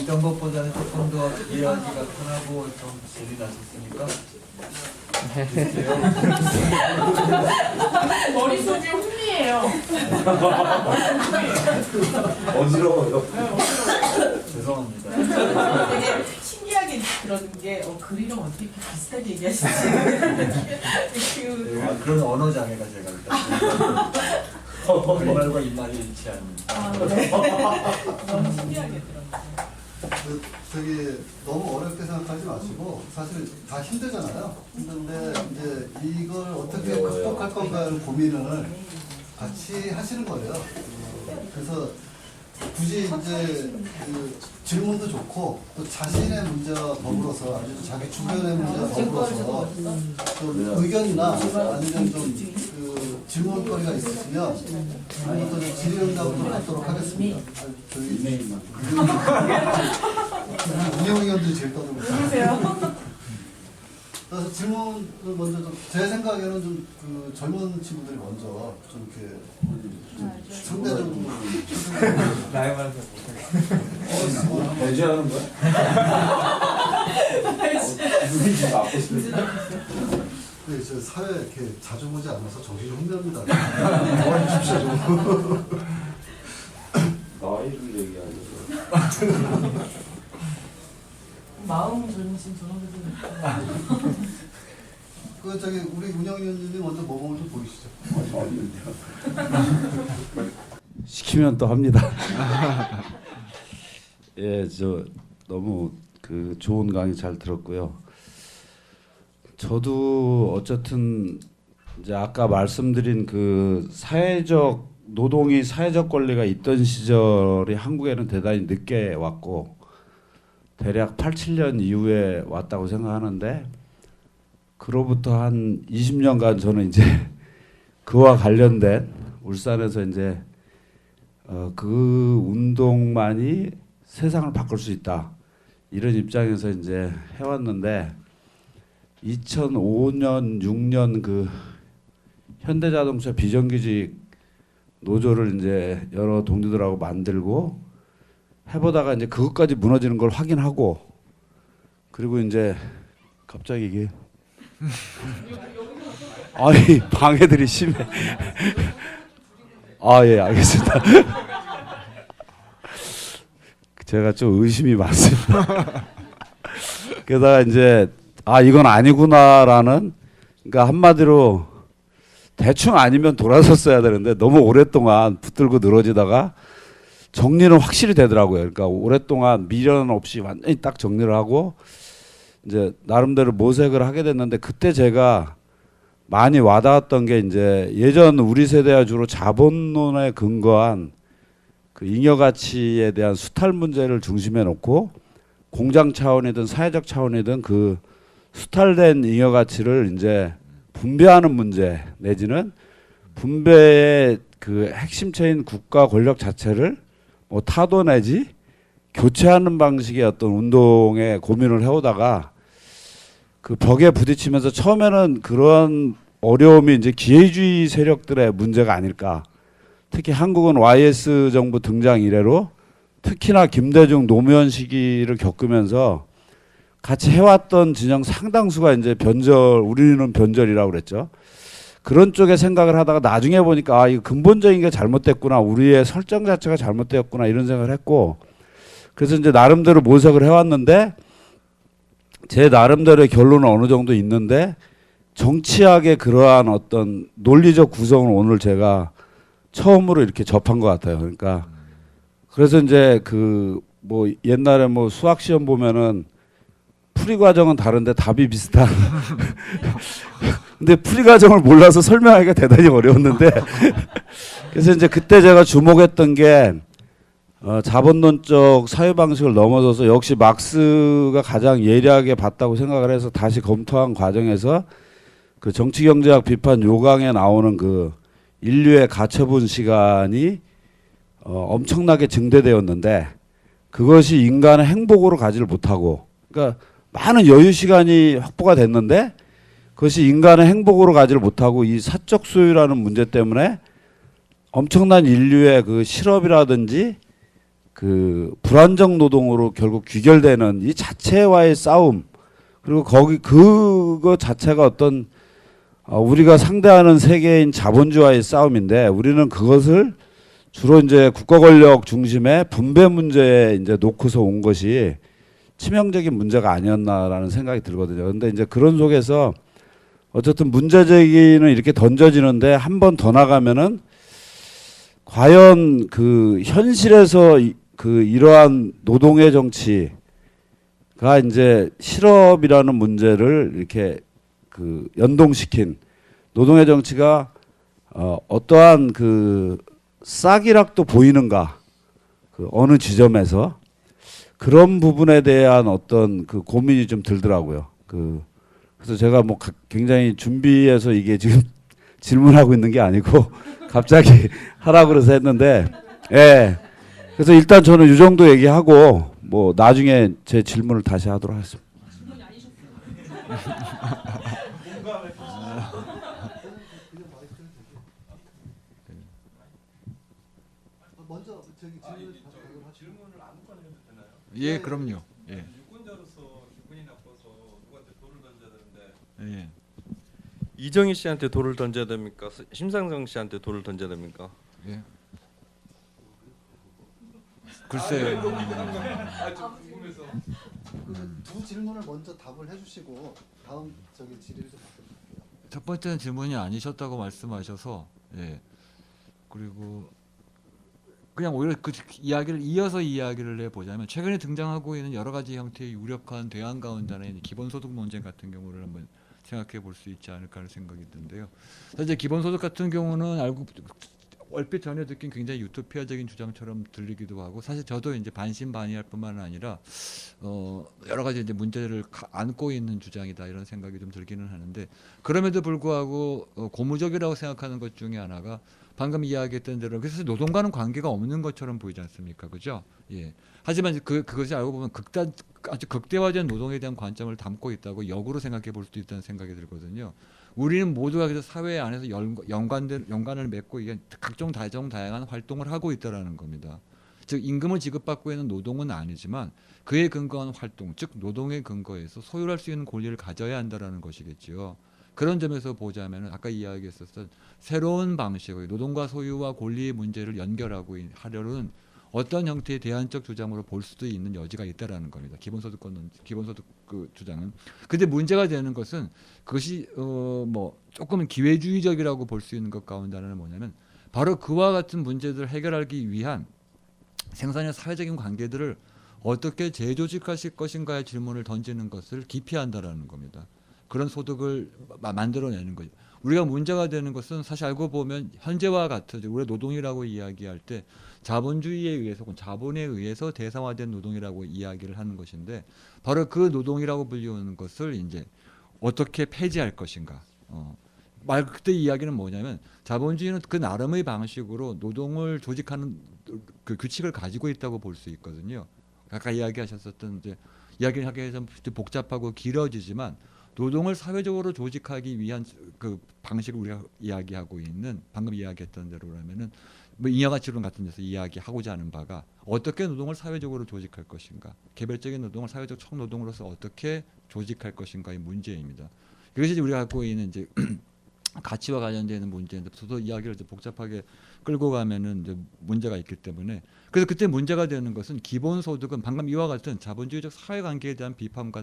있던 것보다는 조금 더 이해하기가 편하고 좀 재미났었으니까 글쎄요. 머릿속이 흥미해요. 어지러워요. 죄송합니다. 되게 신기하게 들었는 게 글이랑 어떻게 이렇게 비슷하게 얘기하시지? 그런 언어 장애가 제가 있다. 말과 입말이 일치하는. 네. 너무 신기하게 들었어요. 저기 너무 어렵게 생각하지 마시고 사실 다 힘들잖아요. 힘든데 이제 이걸 어떻게 극복할 건가를 고민을 같이 하시는 거예요. 그래서 굳이 이제 그 질문도 좋고 또 자신의 문제와 더불어서 아주 자기 주변의 문제와 더불어서 또 의견이나 아니면 좀 그 질문거리가 있으시면 이것도 좀 질의응답을 좀 받도록 하겠습니다. 저희 운영위원들이 제일 떠들고 있어요. 그래서 질문을 먼저 좀 제 생각에는 좀 그 젊은 친구들이 먼저 좀 이렇게 좀 상대적으로 나이 많아서 못하겠어. 배제하는 거야? 눈이 좀 아프시네. 근데 저 사회 이렇게 자주 보지 않아서 정신이 혼미합니다. 도와주십시오 좀. 나이를 얘기하려고. 마음 젊으신 전원들도 그 저기 우리 운영위원님이 먼저 모범을 좀 보이시죠. 시키면 또 합니다. 예, 저 너무 그 좋은 강의 잘 들었고요. 저도 어쨌든 이제 아까 말씀드린 그 사회적 노동이 사회적 권리가 있던 시절이 한국에는 대단히 늦게 왔고 대략 87년 이후에 왔다고 생각하는데 그로부터 한 20년간 저는 이제 그와 관련된 울산에서 이제 그 운동만이 세상을 바꿀 수 있다 이런 입장에서 이제 해왔는데 2005년 6년 그 현대자동차 비정규직 노조를 이제 여러 동료들하고 만들고 해보다가 이제 그것까지 무너지는 걸 확인하고 그리고 이제 갑자기 이게 아니 방해들이 심해. 아 예 알겠습니다. 제가 좀 의심이 많습니다. 게다가 이제 아 이건 아니구나라는 그러니까 한마디로 대충 아니면 돌아섰어야 되는데 너무 오랫동안 붙들고 늘어지다가 정리는 확실히 되더라고요. 그러니까 오랫동안 미련 없이 완전히 딱 정리를 하고 이제 나름대로 모색을 하게 됐는데 그때 제가 많이 와닿았던 게 이제 예전 우리 세대가 주로 자본론에 근거한 그 잉여 가치에 대한 수탈 문제를 중심에 놓고 공장 차원이든 사회적 차원이든 그 수탈된 잉여 가치를 이제 분배하는 문제 내지는 분배의 그 핵심체인 국가 권력 자체를 뭐 타도 내지 교체하는 방식의 어떤 운동에 고민을 해오다가 그 벽에 부딪히면서 처음에는 그런 어려움이 이제 기회주의 세력들의 문제가 아닐까. 특히 한국은 YS 정부 등장 이래로 특히나 김대중 노무현 시기를 겪으면서 같이 해왔던 진영 상당수가 이제 변절, 우리는 변절이라고 그랬죠. 그런 쪽에 생각을 하다가 나중에 보니까 아, 이거 근본적인 게 잘못됐구나. 우리의 설정 자체가 잘못되었구나. 이런 생각을 했고 그래서 이제 나름대로 모색을 해왔는데 제 나름대로의 결론은 어느 정도 있는데 정치학의 그러한 어떤 논리적 구성을 오늘 제가 처음으로 이렇게 접한 것 같아요. 그러니까 그래서 이제 그 뭐 옛날에 뭐 수학 시험 보면은 풀이 과정은 다른데 답이 비슷한. 근데 풀이 과정을 몰라서 설명하기가 대단히 어려웠는데 그래서 이제 그때 제가 주목했던 게 자본론적 사회 방식을 넘어서서 역시 막스가 가장 예리하게 봤다고 생각을 해서 다시 검토한 과정에서 그 정치경제학 비판 요강에 나오는 그 인류의 가처분 시간이 엄청나게 증대되었는데 그것이 인간의 행복으로 가지를 못하고 그러니까 많은 여유 시간이 확보가 됐는데 그것이 인간의 행복으로 가지를 못하고 이 사적 소유라는 문제 때문에 엄청난 인류의 그 실업이라든지 그 불안정 노동으로 결국 귀결되는 이 자체와의 싸움, 그리고 거기 그거 자체가 어떤 우리가 상대하는 세계인 자본주의와의 싸움인데, 우리는 그것을 주로 이제 국가 권력 중심의 분배 문제에 이제 놓고서 온 것이 치명적인 문제가 아니었나라는 생각이 들거든요. 근데 이제 그런 속에서 어쨌든 문제 제기는 이렇게 던져지는데, 한 번 더 나가면은 과연 그 현실에서 그 이러한 노동의 정치가 이제 실업이라는 문제를 이렇게 그 연동시킨 노동의 정치가 어떠한 그 싹이락도 보이는가, 그 어느 지점에서 그런 부분에 대한 어떤 그 고민이 좀 들더라고요. 그래서 제가 뭐 굉장히 준비해서 이게 지금 질문하고 있는 게 아니고 갑자기 하라고 그래서 했는데, 예. 그래서 일단 저는 이 정도 얘기하고 뭐 나중에 제 질문을 다시 하도록 하겠습니다. 먼저 저기 질문을 아무거나 해도 되나요? 예, 그럼요. 예. 유권자로서 기분이 나빠서 누구한테 돌을 던져야 되는데 예. 이정희 씨한테 돌을 던져야 됩니까? 심상정 씨한테 돌을 던져야 됩니까? 예. 글쎄요. 좀 궁금해서. 두 질문을 먼저 답을 해주시고 다음 저기 질의를 좀 받을게요. 첫 번째는 질문이 아니셨다고 말씀하셔서, 예. 그리고 그냥 오히려 그 이야기를 이어서 이야기를 해보자면, 최근에 등장하고 있는 여러 가지 형태의 유력한 대안 가운데는 기본소득 논쟁 같은 경우를 한번 생각해 볼 수 있지 않을까 하는 생각이 드는데요. 사실 기본소득 같은 경우는 알고 얼핏 전에 듣긴 굉장히 유토피아적인 주장처럼 들리기도 하고, 사실 저도 이제 반신반의할 뿐만 아니라 여러 가지 이제 문제를 안고 있는 주장이다 이런 생각이 좀 들기는 하는데, 그럼에도 불구하고 고무적이라고 생각하는 것 중에 하나가 방금 이야기했던 대로 그래서 노동과는 관계가 없는 것처럼 보이지 않습니까, 그죠? 예. 하지만 그것이 알고 보면 아주 극대화된 노동에 대한 관점을 담고 있다고 역으로 생각해 볼 수도 있다는 생각이 들거든요. 우리는 모두가 그래서 사회 안에서 연관을 맺고 이게 각종 다양한 활동을 하고 있다라는 겁니다. 즉 임금을 지급받고 있는 노동은 아니지만 그에 근거한 활동, 즉 노동에 근거해서 소유할 수 있는 권리를 가져야 한다라는 것이겠죠. 그런 점에서 보자면 아까 이야기했었던 새로운 방식의 노동과 소유와 권리의 문제를 연결하고 하려는 어떤 형태의 대안적 주장으로 볼 수도 있는 여지가 있다라는 겁니다. 기본소득 그 주장은. 근데 문제가 되는 것은 그것이 뭐 조금 기회주의적이라고 볼 수 있는 것 가운데 하나는 뭐냐면, 바로 그와 같은 문제들을 해결하기 위한 생산의 사회적인 관계들을 어떻게 재조직하실 것인가의 질문을 던지는 것을 기피한다라는 겁니다. 그런 소득을 만들어내는 거죠. 우리가 문제가 되는 것은 사실 알고 보면 현재와 같은 우리가 노동이라고 이야기할 때 자본주의에 의해서, 자본에 의해서 대상화된 노동이라고 이야기를 하는 것인데, 바로 그 노동이라고 불리우는 것을 이제 어떻게 폐지할 것인가. 그때 이야기는 뭐냐면, 자본주의는 그 나름의 방식으로 노동을 조직하는 그 규칙을 가지고 있다고 볼 수 있거든요. 아까 이야기하셨었던 이제 이야기를 하기 위해서 복잡하고 길어지지만, 노동을 사회적으로 조직하기 위한 그 방식을 우리가 이야기하고 있는, 방금 이야기했던 대로라면은 뭐 인여가치론 같은 데서 이야기하고자 하는 바가 어떻게 노동을 사회적으로 조직할 것인가, 개별적인 노동을 사회적 총노동으로서 어떻게 조직할 것인가의 문제입니다. 이것이 우리가 갖고 있는 이제 가치와 관련되는 문제인데, 저도 이야기를 이제 복잡하게 끌고 가면은 이제 문제가 있기 때문에, 그래서 그때 문제가 되는 것은 기본소득은 방금 이와 같은 자본주의적 사회관계에 대한 비판과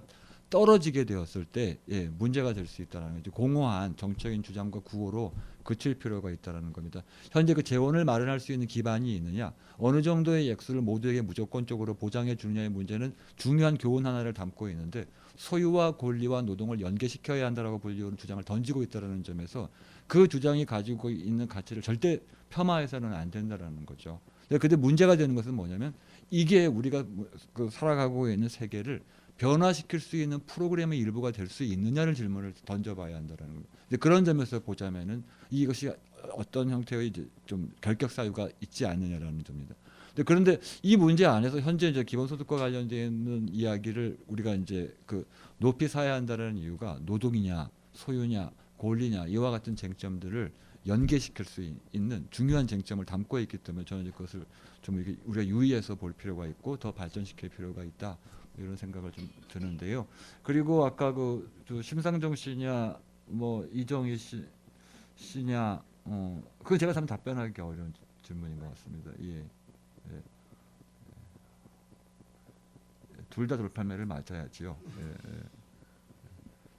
떨어지게 되었을 때 문제가 될 수 있다는 거죠. 공허한 정책적인 주장과 구호로 그칠 필요가 있다는 겁니다. 현재 그 재원을 마련할 수 있는 기반이 있느냐, 어느 정도의 액수를 모두에게 무조건적으로 보장해 주느냐의 문제는 중요한 교훈 하나를 담고 있는데, 소유와 권리와 노동을 연계시켜야 한다라고 불리우는 주장을 던지고 있다는 점에서 그 주장이 가지고 있는 가치를 절대 폄하해서는 안 된다는 거죠. 근데 문제가 되는 것은 뭐냐면, 이게 우리가 살아가고 있는 세계를 변화시킬 수 있는 프로그램의 일부가 될 수 있느냐를 질문을 던져봐야 한다는 거예요. 그런 점에서 보자면은 이것이 어떤 형태의 이제 좀 결격 사유가 있지 않느냐라는 점입니다. 그런데 이 문제 안에서 현재 이제 기본소득과 관련되는 이야기를 우리가 이제 그 높이 사야 한다는 이유가 노동이냐, 소유냐, 권리냐 이와 같은 쟁점들을 연계시킬 수 있는 중요한 쟁점을 담고 있기 때문에 저는 이제 그것을 좀 이렇게 우리가 유의해서 볼 필요가 있고 더 발전시킬 필요가 있다 이런 생각을 좀 드는데요. 그리고 아까 저 심상정 씨냐 뭐 이정희 씨냐 그건 제가 참 답변하기 어려운 질문인 것 같습니다. 예. 둘 다 돌팔매를 맞아야지요.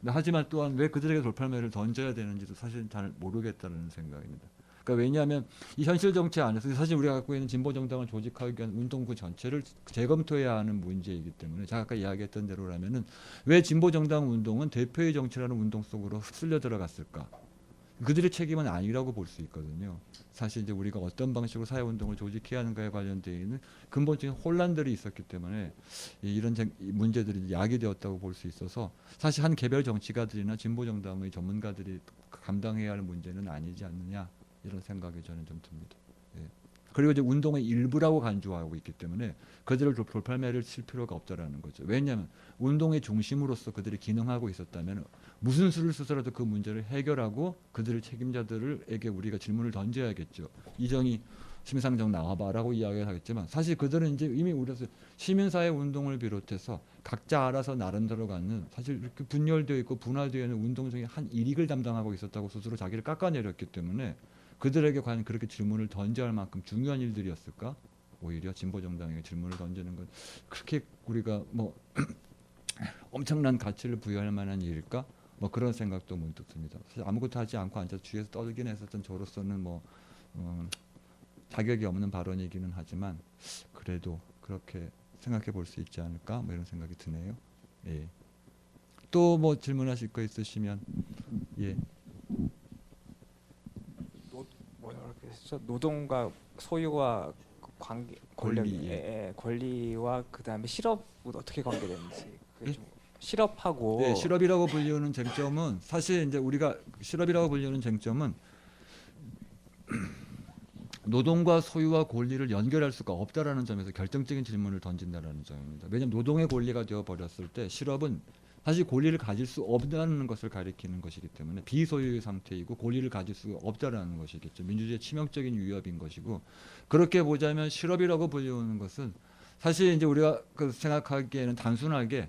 하지만 또한 왜 그들에게 돌팔매를 던져야 되는지도 사실 잘 모르겠다는 생각입니다. 그러니까 왜냐하면 이 현실 정치 안에서 사실 우리가 갖고 있는 진보 정당을 조직하기 위한 운동구 전체를 재검토해야 하는 문제이기 때문에 제가 아까 이야기했던 대로라면은 왜 진보 정당 운동은 대표의 정치라는 운동 속으로 휩쓸려 들어갔을까? 그들의 책임은 아니라고 볼 수 있거든요. 사실 이제 우리가 어떤 방식으로 사회운동을 조직해야 하는가에 관련되어 있는 근본적인 혼란들이 있었기 때문에 이런 문제들이 야기되었다고 볼 수 있어서 사실 한 개별 정치가들이나 진보정당의 전문가들이 감당해야 할 문제는 아니지 않느냐 이런 생각이 저는 좀 듭니다. 예. 그리고 이제 운동의 일부라고 간주하고 있기 때문에 그들을 돌팔매를 칠 필요가 없다라는 거죠. 왜냐하면 운동의 중심으로서 그들이 기능하고 있었다면 무슨 수를 써서라도 그 문제를 해결하고 그들의 책임자들에게 우리가 질문을 던져야겠죠. 이정희 심상정 나와봐라고 이야기를 하겠지만 사실 그들은 이제 이미 우리가 시민사회 운동을 비롯해서 각자 알아서 나름대로 갖는 사실 이렇게 분열되어 있고 분화되어 있는 운동 중에 한 일익을 담당하고 있었다고 스스로 자기를 깎아내렸기 때문에 그들에게 과연 그렇게 질문을 던져야 할 만큼 중요한 일들이었을까? 오히려 진보정당에게 질문을 던지는 건 그렇게 우리가 뭐 엄청난 가치를 부여할 만한 일일까? 뭐 그런 생각도 문득 듭니다. 사실 아무것도 하지 않고 앉아서 주위에서 떠들긴 했었던 저로서는 뭐 자격이 없는 발언이기는 하지만 그래도 그렇게 생각해 볼 수 있지 않을까? 뭐 이런 생각이 드네요. 예. 또 뭐 질문하실 거 있으시면 예. 노동과 소유와 관계 권리, 권리와 그다음에 실업은 어떻게 관계되는지 예? 좀 실업하고 네, 실업이라고 불리우는 쟁점은 사실 이제 우리가 실업이라고 불리우는 쟁점은 노동과 소유와 권리를 연결할 수가 없다라는 점에서 결정적인 질문을 던진다라는 점입니다. 왜냐하면 노동의 권리가 되어 버렸을 때 실업은 사실 권리를 가질 수 없다는 것을 가리키는 것이기 때문에 비소유의 상태이고 권리를 가질 수 없다라는 것이겠죠. 민주주의의 치명적인 위협인 것이고 그렇게 보자면 실업이라고 불리우는 것은 사실 이제 우리가 생각하기에는 단순하게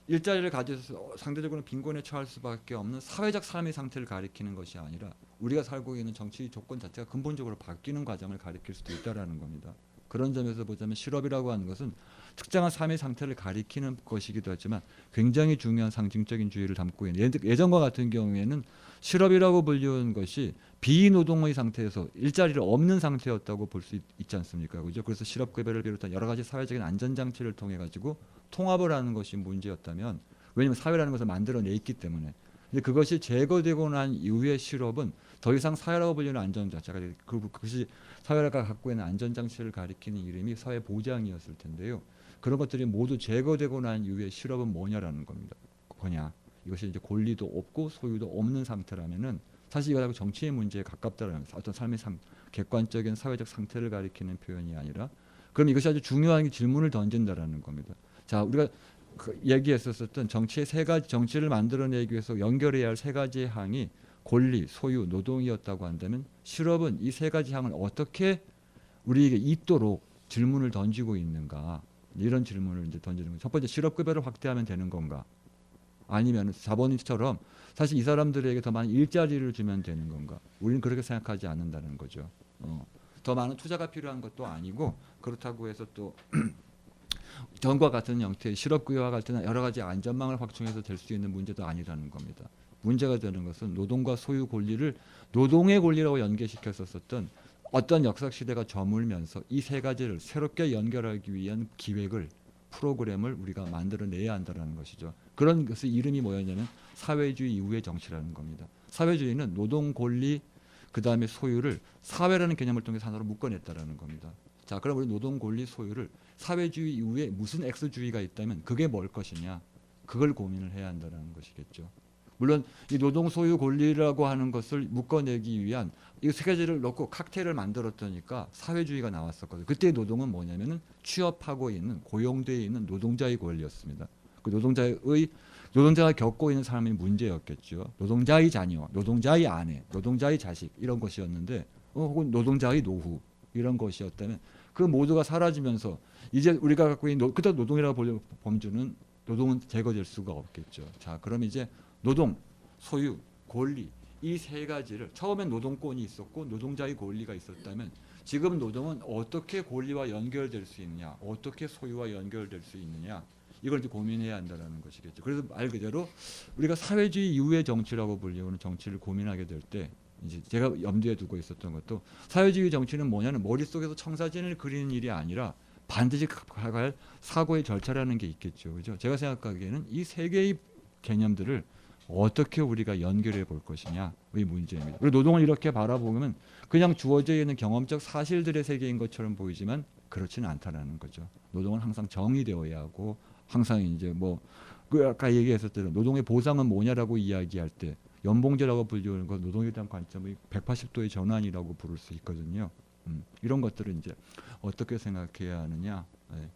일자리를 가져서 상대적으로 빈곤에 처할 수밖에 없는 사회적 삶의 상태를 가리키는 것이 아니라 우리가 살고 있는 정치 조건 자체가 근본적으로 바뀌는 과정을 가리킬 수도 있다라는 겁니다. 그런 점에서 보자면 실업이라고 하는 것은 특정한 삶의 상태를 가리키는 것이기도 하지만 굉장히 중요한 상징적인 주의를 담고 있는 예전과 같은 경우에는 실업이라고 불리는 것이 비노동의 상태에서 일자리를 없는 상태였다고 볼 수 있지 않습니까? 그죠? 그래서 실업급여를 비롯한 여러 가지 사회적인 안전장치를 통해 가지고 통합을 하는 것이 문제였다면 왜냐하면 사회라는 것을 만들어냈기 때문에 근데 그것이 제거되고 난 이후의 실업은 더 이상 사회라고 불리는 안전장치가 그것이 사회가 갖고 있는 안전장치를 가리키는 이름이 사회보장이었을 텐데요. 그런 것들이 모두 제거되고 난 이후의 실업은 뭐냐라는 겁니다. 뭐냐? 이것이 이제 권리도 없고 소유도 없는 상태라면은 사실 이거하고 정치의 문제에 가깝다라는 어떤 삶의 객관적인 사회적 상태를 가리키는 표현이 아니라 그럼 이것이 아주 중요한 질문을 던진다라는 겁니다. 자, 우리가 얘기했었던 정치의 세 가지 정치를 만들어내기 위해서 연결해야 할 세 가지의 항이 권리, 소유, 노동이었다고 한다면 실업은 이 세 가지 항을 어떻게 우리에게 있도록 질문을 던지고 있는가 이런 질문을 이제 던지는 거죠. 첫 번째 실업급여를 확대하면 되는 건가? 아니면 자본인처럼 사실 이 사람들에게 더 많은 일자리를 주면 되는 건가? 우리는 그렇게 생각하지 않는다는 거죠. 더 많은 투자가 필요한 것도 아니고 그렇다고 해서 또 전과 같은 형태의 실업급여와 같은 여러 가지 안전망을 확충해서 될 수 있는 문제도 아니라는 겁니다. 문제가 되는 것은 노동과 소유 권리를 노동의 권리라고 연계시켰었던 어떤 역사 시대가 저물면서 이 세 가지를 새롭게 연결하기 위한 기획을 프로그램을 우리가 만들어내야 한다는 것이죠. 그런 것의 이름이 뭐였냐면 사회주의 이후의 정치라는 겁니다. 사회주의는 노동 권리 그다음에 소유를 사회라는 개념을 통해서 하나로 묶어냈다라는 겁니다. 자, 그럼 우리 노동 권리 소유를 사회주의 이후에 무슨 X주의가 있다면 그게 뭘 것이냐 그걸 고민을 해야 한다는 것이겠죠. 물론 이 노동 소유 권리라고 하는 것을 묶어내기 위한 이 세 가지를 넣고 칵테일을 만들었다니까 사회주의가 나왔었거든요. 그때 노동은 뭐냐면은 취업하고 있는 고용되어 있는 노동자의 권리였습니다. 그 노동자가 겪고 있는 삶의 문제였겠죠. 노동자의 자녀, 노동자의 아내, 노동자의 자식 이런 것이었는데 혹은 노동자의 노후 이런 것이었다면 그 모두가 사라지면서 이제 우리가 갖고 있는 그때 노동이라고 보는 범주는 노동은 제거될 수가 없겠죠. 자, 그럼 이제 노동, 소유, 권리 이 세 가지를 처음엔 노동권이 있었고 노동자의 권리가 있었다면 지금 노동은 어떻게 권리와 연결될 수 있느냐, 어떻게 소유와 연결될 수 있느냐 이걸 이제 고민해야 한다는 것이겠죠. 그래서 말 그대로 우리가 사회주의 이후의 정치라고 불리우는 정치를 고민하게 될 때 이제 제가 염두에 두고 있었던 것도 사회주의 정치는 뭐냐면 머릿속에서 청사진을 그리는 일이 아니라 반드시 가할 사고의 절차라는 게 있겠죠. 그죠? 제가 생각하기에는 이 세 개의 개념들을 어떻게 우리가 연결해 볼 것이냐의 문제입니다. 그리고 노동을 이렇게 바라보면 그냥 주어져 있는 경험적 사실들의 세계인 것처럼 보이지만 그렇지는 않다라는 거죠. 노동은 항상 정의되어야 하고 항상 이제 그 아까 얘기했었던 노동의 보상은 뭐냐라고 이야기할 때 연봉제라고 불리우는 것 노동에 대한 관점의 180도의 전환이라고 부를 수 있거든요. 이런 것들을 이제 어떻게 생각해야 하느냐. 네.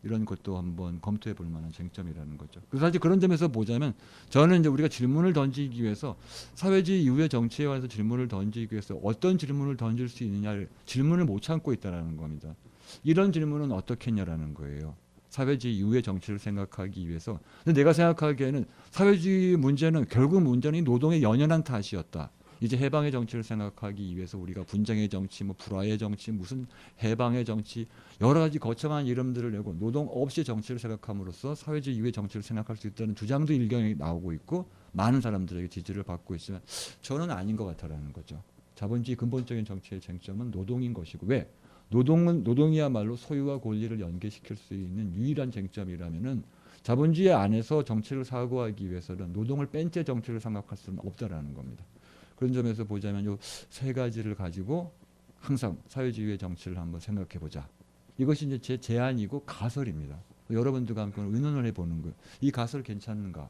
이런 것도 한번 검토해 볼 만한 쟁점이라는 거죠. 그래서 사실 그런 점에서 보자면 저는 이제 우리가 질문을 던지기 위해서 사회주의 이후의 정치에 관해서 질문을 던지기 위해서 어떤 질문을 던질 수 있느냐를 질문을 못 참고 있다는 겁니다. 이런 질문은 어떻게 했냐라는 거예요. 사회주의 이후의 정치를 생각하기 위해서. 근데 내가 생각하기에는 사회주의 문제는 결국 문제는 노동의 연연한 탓이었다. 이제 해방의 정치를 생각하기 위해서 우리가 분쟁의 정치, 불화의 정치, 무슨 해방의 정치 여러 가지 거창한 이름들을 내고 노동 없이 정치를 생각함으로써 사회주의 이후의 정치를 생각할 수 있다는 주장도 일경에 나오고 있고 많은 사람들에게 지지를 받고 있지만 저는 아닌 것 같다라는 거죠. 자본주의 근본적인 정치의 쟁점은 노동인 것이고 왜? 노동이야말로 소유와 권리를 연계시킬 수 있는 유일한 쟁점이라면은 자본주의 안에서 정치를 사고하기 위해서는 노동을 뺀 채 정치를 생각할 수는 없다라는 겁니다. 그런 점에서 보자면 이 세 가지를 가지고 항상 사회주의의 정치를 한번 생각해 보자. 이것이 이제 제 제안이고 가설입니다. 여러분들과 함께 의논을 해보는 거예요. 이 가설 괜찮은가?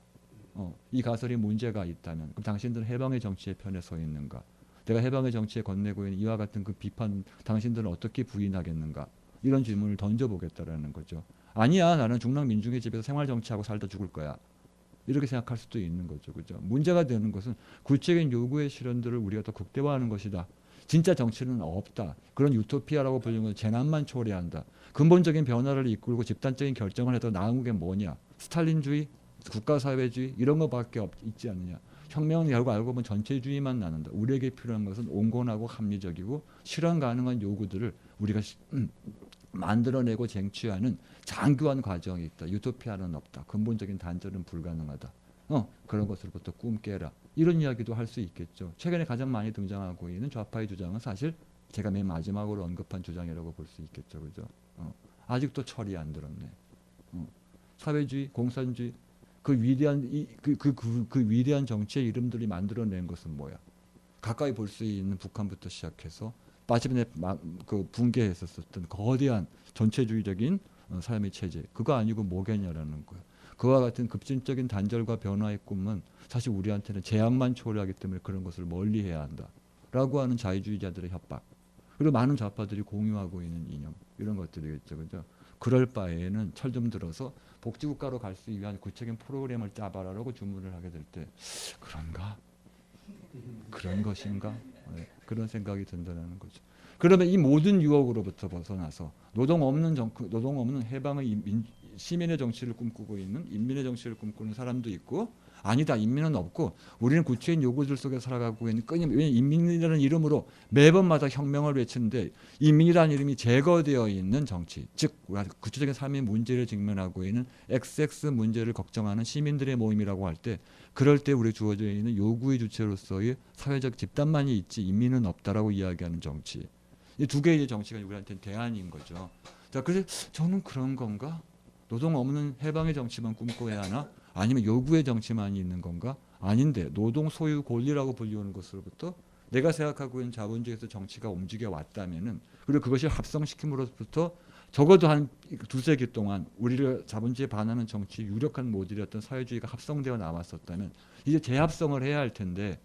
이 가설이 문제가 있다면 그럼 당신들은 해방의 정치의 편에 서 있는가? 내가 해방의 정치에 건네고 있는 이와 같은 그 비판 당신들은 어떻게 부인하겠는가? 이런 질문을 던져보겠다라는 거죠. 아니야, 나는 중랑 민중의 집에서 생활 정치하고 살다 죽을 거야. 이렇게 생각할 수도 있는 거죠. 그죠? 문제가 되는 것은 구체적인 요구의 실현들을 우리가 더 극대화하는 것이다. 진짜 정치는 없다. 그런 유토피아라고 불리는 재난만 초래한다. 근본적인 변화를 이끌고 집단적인 결정을 해도 나은 게 뭐냐. 스탈린주의, 국가사회주의 이런 것밖에 있지 않느냐. 혁명은 결국 알고 보면 전체주의만 나눈다. 우리에게 필요한 것은 온건하고 합리적이고 실현 가능한 요구들을 우리가 만들어내고 쟁취하는 장기화한 과정이 있다. 유토피아는 없다. 근본적인 단절은 불가능하다. 그런 것으로부터 꿈 깨라. 이런 이야기도 할 수 있겠죠. 최근에 가장 많이 등장하고 있는 좌파의 주장은 사실 제가 맨 마지막으로 언급한 주장이라고 볼 수 있겠죠. 그죠? 아직도 철이 안 들었네. 사회주의, 공산주의 그 위대한 그 위대한 정치의 이름들이 만들어낸 것은 뭐야? 가까이 볼 수 있는 북한부터 시작해서 마침내 그 붕괴했었던 거대한 전체주의적인 삶의 체제 그거 아니고 뭐겠냐라는 거예요. 그와 같은 급진적인 단절과 변화의 꿈은 사실 우리한테는 재앙만 초래하기 때문에 그런 것을 멀리해야 한다라고 하는 자유주의자들의 협박 그리고 많은 좌파들이 공유하고 있는 이념 이런 것들이겠죠. 그죠? 그럴 바에는 철 좀 들어서 복지국가로 갈 수 위한 구체적인 프로그램을 짜봐라라고 주문을 하게 될 때 그런가? 그런 것인가? 네, 그런 생각이 든다는 거죠. 그러면 이 모든 유혹으로부터 벗어나서 노동 없는 해방의 시민의 정치를 꿈꾸고 있는 인민의 정치를 꿈꾸는 사람도 있고 아니다 인민은 없고 우리는 구체적인 요구들 속에 살아가고 있는 왜냐하면 인민이라는 이름으로 매번마다 혁명을 외치는데 인민이라는 이름이 제거되어 있는 정치 즉 구체적인 삶의 문제를 직면하고 있는 XX 문제를 걱정하는 시민들의 모임이라고 할 때 그럴 때 우리 주어져 있는 요구의 주체로서의 사회적 집단만이 있지 인민은 없다라고 이야기하는 정치 이 두 개의 정치가 우리한테는 대안인 거죠. 자, 그래서 저는 그런 건가? 노동 없는 해방의 정치만 꿈꿔야 하나? 아니면 요구의 정치만이 있는 건가? 아닌데 노동 소유 권리라고 불리우는 것으로부터 내가 생각하고 있는 자본주의에서 정치가 움직여 왔다면은 그리고 그것이 합성시킴으로부터 적어도 한 두세 기 동안 우리를 자본주의에 반하는 정치 유력한 모델이었던 사회주의가 합성되어 나왔었다면 이제 재합성을 해야 할 텐데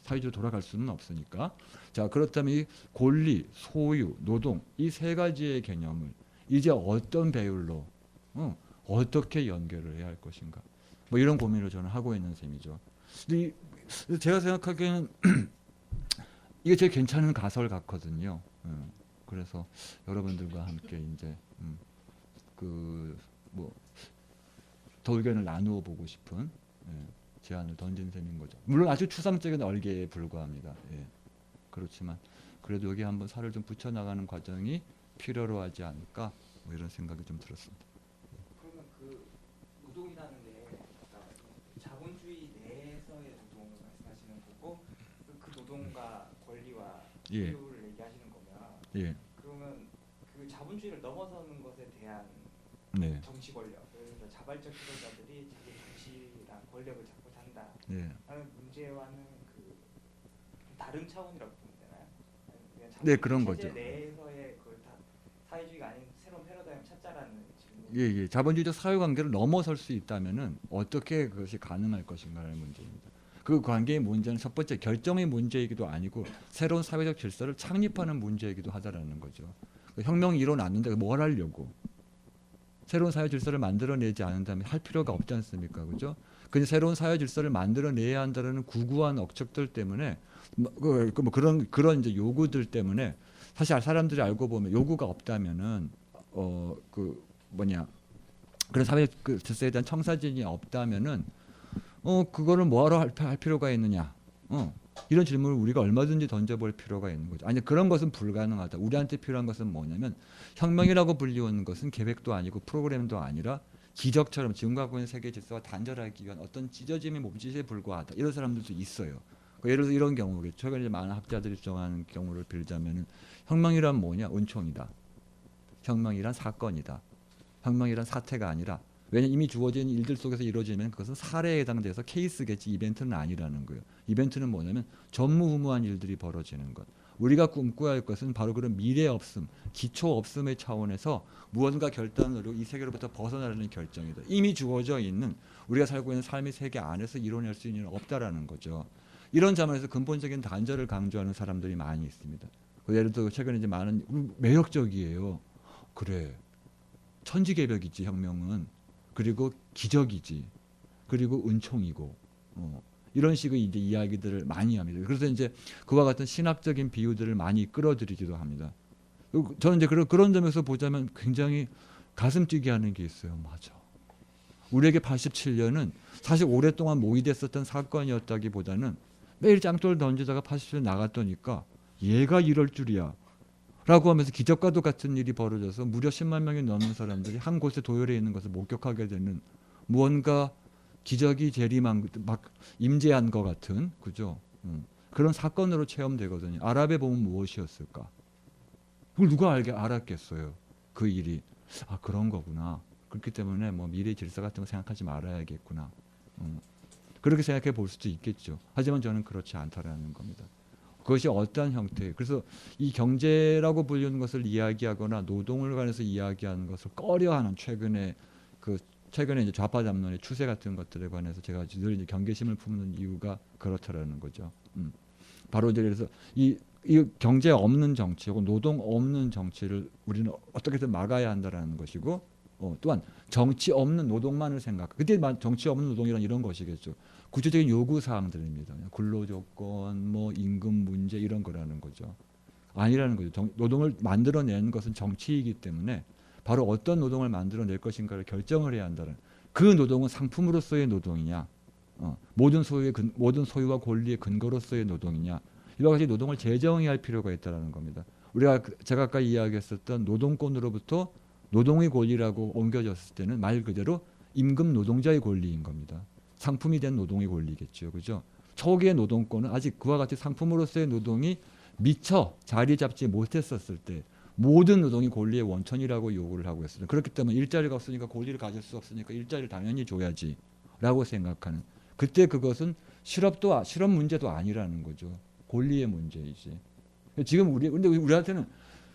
사회주의로 돌아갈 수는 없으니까 자 그렇다면 이 권리, 소유, 노동 이 세 가지의 개념을 이제 어떤 배율로 어떻게 연결을 해야 할 것인가. 뭐 이런 고민을 저는 하고 있는 셈이죠. 근데 제가 생각하기에는 이게 제일 괜찮은 가설 같거든요. 그래서 여러분들과 함께 이제 그 뭐 더 의견을 나누어 보고 싶은 제안을 던진 셈인 거죠. 물론 아주 추상적인 얼개에 불과합니다. 예. 그렇지만 그래도 여기 한번 살을 좀 붙여 나가는 과정이 필요로 하지 않을까 뭐 이런 생각이 좀 들었습니다. 그러면 그 노동이라는 게 자본주의 내에서의 노동을 말씀하시는 거고 그 노동과 권리와 예. 자유를 얘기하시는 거면 예. 그러면 그 자본주의를 넘어서는 것에 대한 네. 정치 권력, 그래서 자발적 지도자들이 자기 정치랑 권력을 잡고 산다 예. 하는 문제와는 그 다른 차원이라고 보면 되나요? 그냥 네, 자본주의 그런 체제 거죠. 내에서의 그 사회주의가 아닌 새로운 패러다임을 찾자라는 질문. 예, 예. 자본주의적 사회관계를 넘어설 수 있다면은 어떻게 그것이 가능할 것인가라는 문제입니다. 그 관계의 문제는 첫 번째 결정의 문제이기도 아니고 새로운 사회적 질서를 창립하는 문제이기도 하다라는 거죠. 혁명이 일어났는데 뭘 하려고? 새로운 사회 질서를 만들어내지 않는다면 할 필요가 없지 않습니까, 그죠? 그 새로운 사회 질서를 만들어내야 한다는 구구한 억측들 때문에 그런 이제 요구들 때문에 사실 사람들이 알고 보면 요구가 없다면은 그런 사회 그 질서에 대한 청사진이 없다면은 그거를 뭐하러 할 필요가 있느냐? 이런 질문을 우리가 얼마든지 던져볼 필요가 있는 거죠. 아니 그런 것은 불가능하다. 우리한테 필요한 것은 뭐냐면 혁명이라고 불리우는 것은 계획도 아니고 프로그램도 아니라 기적처럼 지금 갖고 있는 세계 질서와 단절하기 위한 어떤 찢어짐의 몸짓에 불과하다. 이런 사람들도 있어요. 예를 들어서 이런 경우겠죠. 최근에 많은 학자들이 정하는 경우를 빌자면은 혁명이란 뭐냐? 은총이다. 혁명이란 사건이다. 혁명이란 사태가 아니라 왜냐하면 이미 주어진 일들 속에서 이루어지면 그것은 사례에 해당돼서 케이스겠지 이벤트는 아니라는 거예요. 이벤트는 뭐냐면 전무후무한 일들이 벌어지는 것. 우리가 꿈꿔야 할 것은 바로 그런 미래 없음, 기초 없음의 차원에서 무언가 결단으로 이 세계로부터 벗어나려는 결정이다. 이미 주어져 있는 우리가 살고 있는 삶의 세계 안에서 이뤄낼 수 있는 일 없다라는 거죠. 이런 점에서 근본적인 단절을 강조하는 사람들이 많이 있습니다. 예를 들어 최근에 이제 많은 매력적이에요. 그래, 천지개벽이지 혁명은. 그리고 기적이지. 그리고 은총이고. 이런 식의 이제 이야기들을 많이 합니다. 그래서 이제 그와 같은 신학적인 비유들을 많이 끌어들이기도 합니다. 저는 이제 그런 점에서 보자면 굉장히 가슴 뛰게 하는 게 있어요. 맞아. 우리에게 87년은 사실 오랫동안 모의됐었던 사건이었다기보다는 매일 짱돌 던지다가 87년 나갔더니까 얘가 이럴 줄이야. 라고 하면서 기적과도 같은 일이 벌어져서 무려 10만 명이 넘는 사람들이 한 곳에 도열해 있는 것을 목격하게 되는 무언가 기적이 재림한 막 임재한 것 같은 그죠? 그런 사건으로 체험되거든요. 아랍의 봄은 무엇이었을까? 그걸 누가 알았겠어요? 그 일이 그런 거구나. 그렇기 때문에 뭐 미래 질서 같은 거 생각하지 말아야겠구나. 그렇게 생각해 볼 수도 있겠죠. 하지만 저는 그렇지 않다라는 겁니다. 그것이 어떠한 형태, 그래서 이 경제라고 불리는 것을 이야기하거나 노동을 관해서 이야기하는 것을 꺼려하는 최근에 이제 좌파 담론의 추세 같은 것들에 관해서 제가 늘 이제 경계심을 품는 이유가 그렇다라는 거죠. 바로 이제 그래서 이 경제 없는 정치 혹은 노동 없는 정치를 우리는 어떻게든 막아야 한다라는 것이고, 또한 정치 없는 노동만을 그때 정치 없는 노동이란 이런 것이겠죠. 구체적인 요구 사항들입니다. 근로조건, 뭐 임금 문제 이런 거라는 거죠. 아니라는 거죠. 노동을 만들어내는 것은 정치이기 때문에 바로 어떤 노동을 만들어낼 것인가를 결정을 해야 한다는. 그 노동은 상품으로서의 노동이냐, 모든 소유와 권리의 근거로서의 노동이냐, 이와 같이 노동을 재정의할 필요가 있다는 겁니다. 제가 아까 이야기했었던 노동권으로부터 노동의 권리라고 옮겨졌을 때는 말 그대로 임금 노동자의 권리인 겁니다. 상품이 된 노동의 권리겠죠. 그죠? 초기의 노동권은 아직 그와 같이 상품으로서의 노동이 미처 자리 잡지 못했었을 때 모든 노동이 권리의 원천이라고 요구를 하고 있습니다. 그렇기 때문에 일자리가 없으니까 권리를 가질 수 없으니까 일자리를 당연히 줘야지 라고 생각하는, 그때 그것은 실업 문제도 아니라는 거죠. 권리의 문제이지. 지금 근데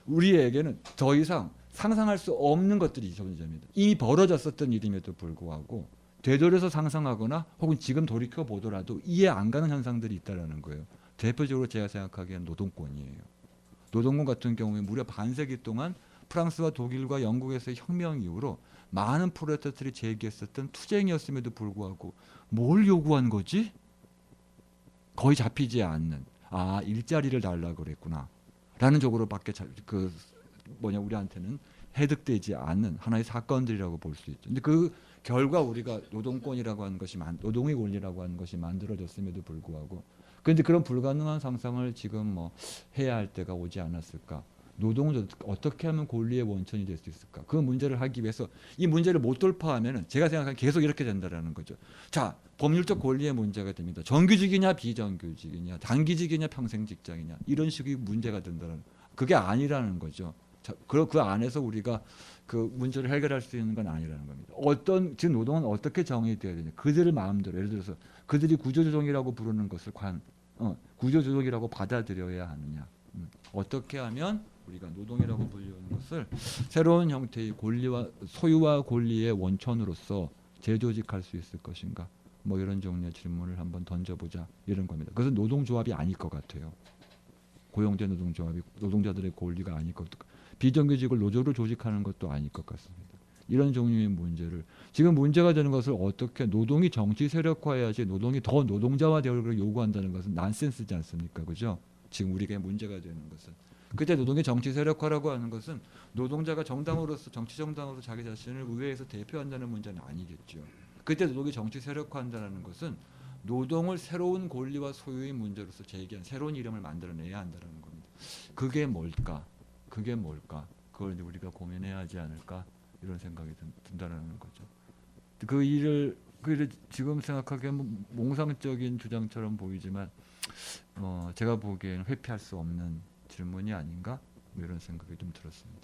우리에게는 더 이상 상상할 수 없는 것들이 존재합니다. 이미 벌어졌었던 일임에도 불구하고 되돌려서 상상하거나 혹은 지금 돌이켜 보더라도 이해 안 가는 현상들이 있다라는 거예요. 대표적으로 제가 생각하기엔 노동권이에요. 노동권 같은 경우에 무려 반세기 동안 프랑스와 독일과 영국에서의 혁명 이후로 많은 프로레타들이 제기했었던 투쟁이었음에도 불구하고 뭘 요구한 거지? 거의 잡히지 않는 일자리를 달라고 그랬구나 라는 쪽으로밖에 우리한테는 해득되지 않는 하나의 사건들이라고 볼 수 있죠. 근데 그 결과 우리가 노동권이라고 하는 것이 노동의 권리라고 하는 것이 만들어졌음에도 불구하고 그런데 그런 불가능한 상상을 지금 해야 할 때가 오지 않았을까? 노동을 어떻게 하면 권리의 원천이 될 수 있을까? 그 문제를 하기 위해서 이 문제를 못 돌파하면은 제가 생각하기엔 계속 이렇게 된다라는 거죠. 자, 법률적 권리의 문제가 됩니다. 정규직이냐 비정규직이냐, 단기직이냐 평생 직장이냐 이런 식의 문제가 된다는 그게 아니라는 거죠. 자, 그 안에서 우리가 그 문제를 해결할 수 있는 건 아니라는 겁니다. 지금 노동은 어떻게 정의되어야 되냐? 그들의 마음대로 예를 들어서 그들이 구조조정이라고 부르는 것을 구조조정이라고 받아들여야 하느냐? 어떻게 하면 우리가 노동이라고 불리는 것을 새로운 형태의 권리와 소유와 권리의 원천으로서 재조직할 수 있을 것인가? 이런 종류의 질문을 한번 던져보자 이런 겁니다. 그것은 노동조합이 아닐 것 같아요. 고용된 노동조합이 노동자들의 권리가 아닐 것 같고 비정규직을 노조로 조직하는 것도 아닐 것 같습니다. 이런 종류의 문제를 지금 문제가 되는 것을 어떻게 노동이 정치 세력화해야지 노동이 더 노동자화 되기를 요구한다는 것은 난센스지 않습니까? 그죠? 지금 우리가 문제가 되는 것은 그때 노동의 정치 세력화라고 하는 것은 노동자가 정당으로서 정치 정당으로서 자기 자신을 의회에서 대표한다는 문제는 아니겠죠. 그때 노동이 정치 세력화한다는 것은 노동을 새로운 권리와 소유의 문제로서 제기한 새로운 이름을 만들어내야 한다는 겁니다. 그게 뭘까? 그걸 우리가 고민해야 하지 않을까? 이런 생각이 든다는 거죠. 그 일을 지금 생각하기에는 몽상적인 주장처럼 보이지만 제가 보기에는 회피할 수 없는 질문이 아닌가? 이런 생각이 좀 들었습니다.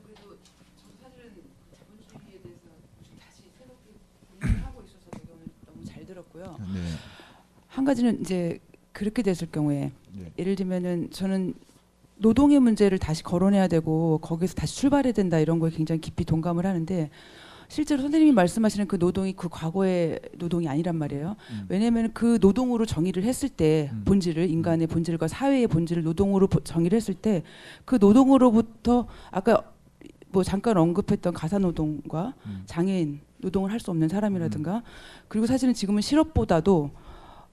그래도 저 사실은 자본주의에 대해서 다시 새롭게 고민을 하고 있어서 오늘 너무 잘 들었고요. 네. 한 가지는 이제 그렇게 됐을 경우에 네. 예를 들면은 저는 노동의 문제를 다시 거론해야 되고 거기서 다시 출발해야 된다 이런 거에 굉장히 깊이 동감을 하는데 실제로 선생님이 말씀하시는 그 노동이 그 과거의 노동이 아니란 말이에요. 왜냐하면 그 노동으로 정의를 했을 때 본질을 인간의 본질과 사회의 본질을 노동으로 정의를 했을 때 그 노동으로부터 아까 잠깐 언급했던 가사노동과 장애인 노동을 할 수 없는 사람이라든가 그리고 사실은 지금은 실업보다도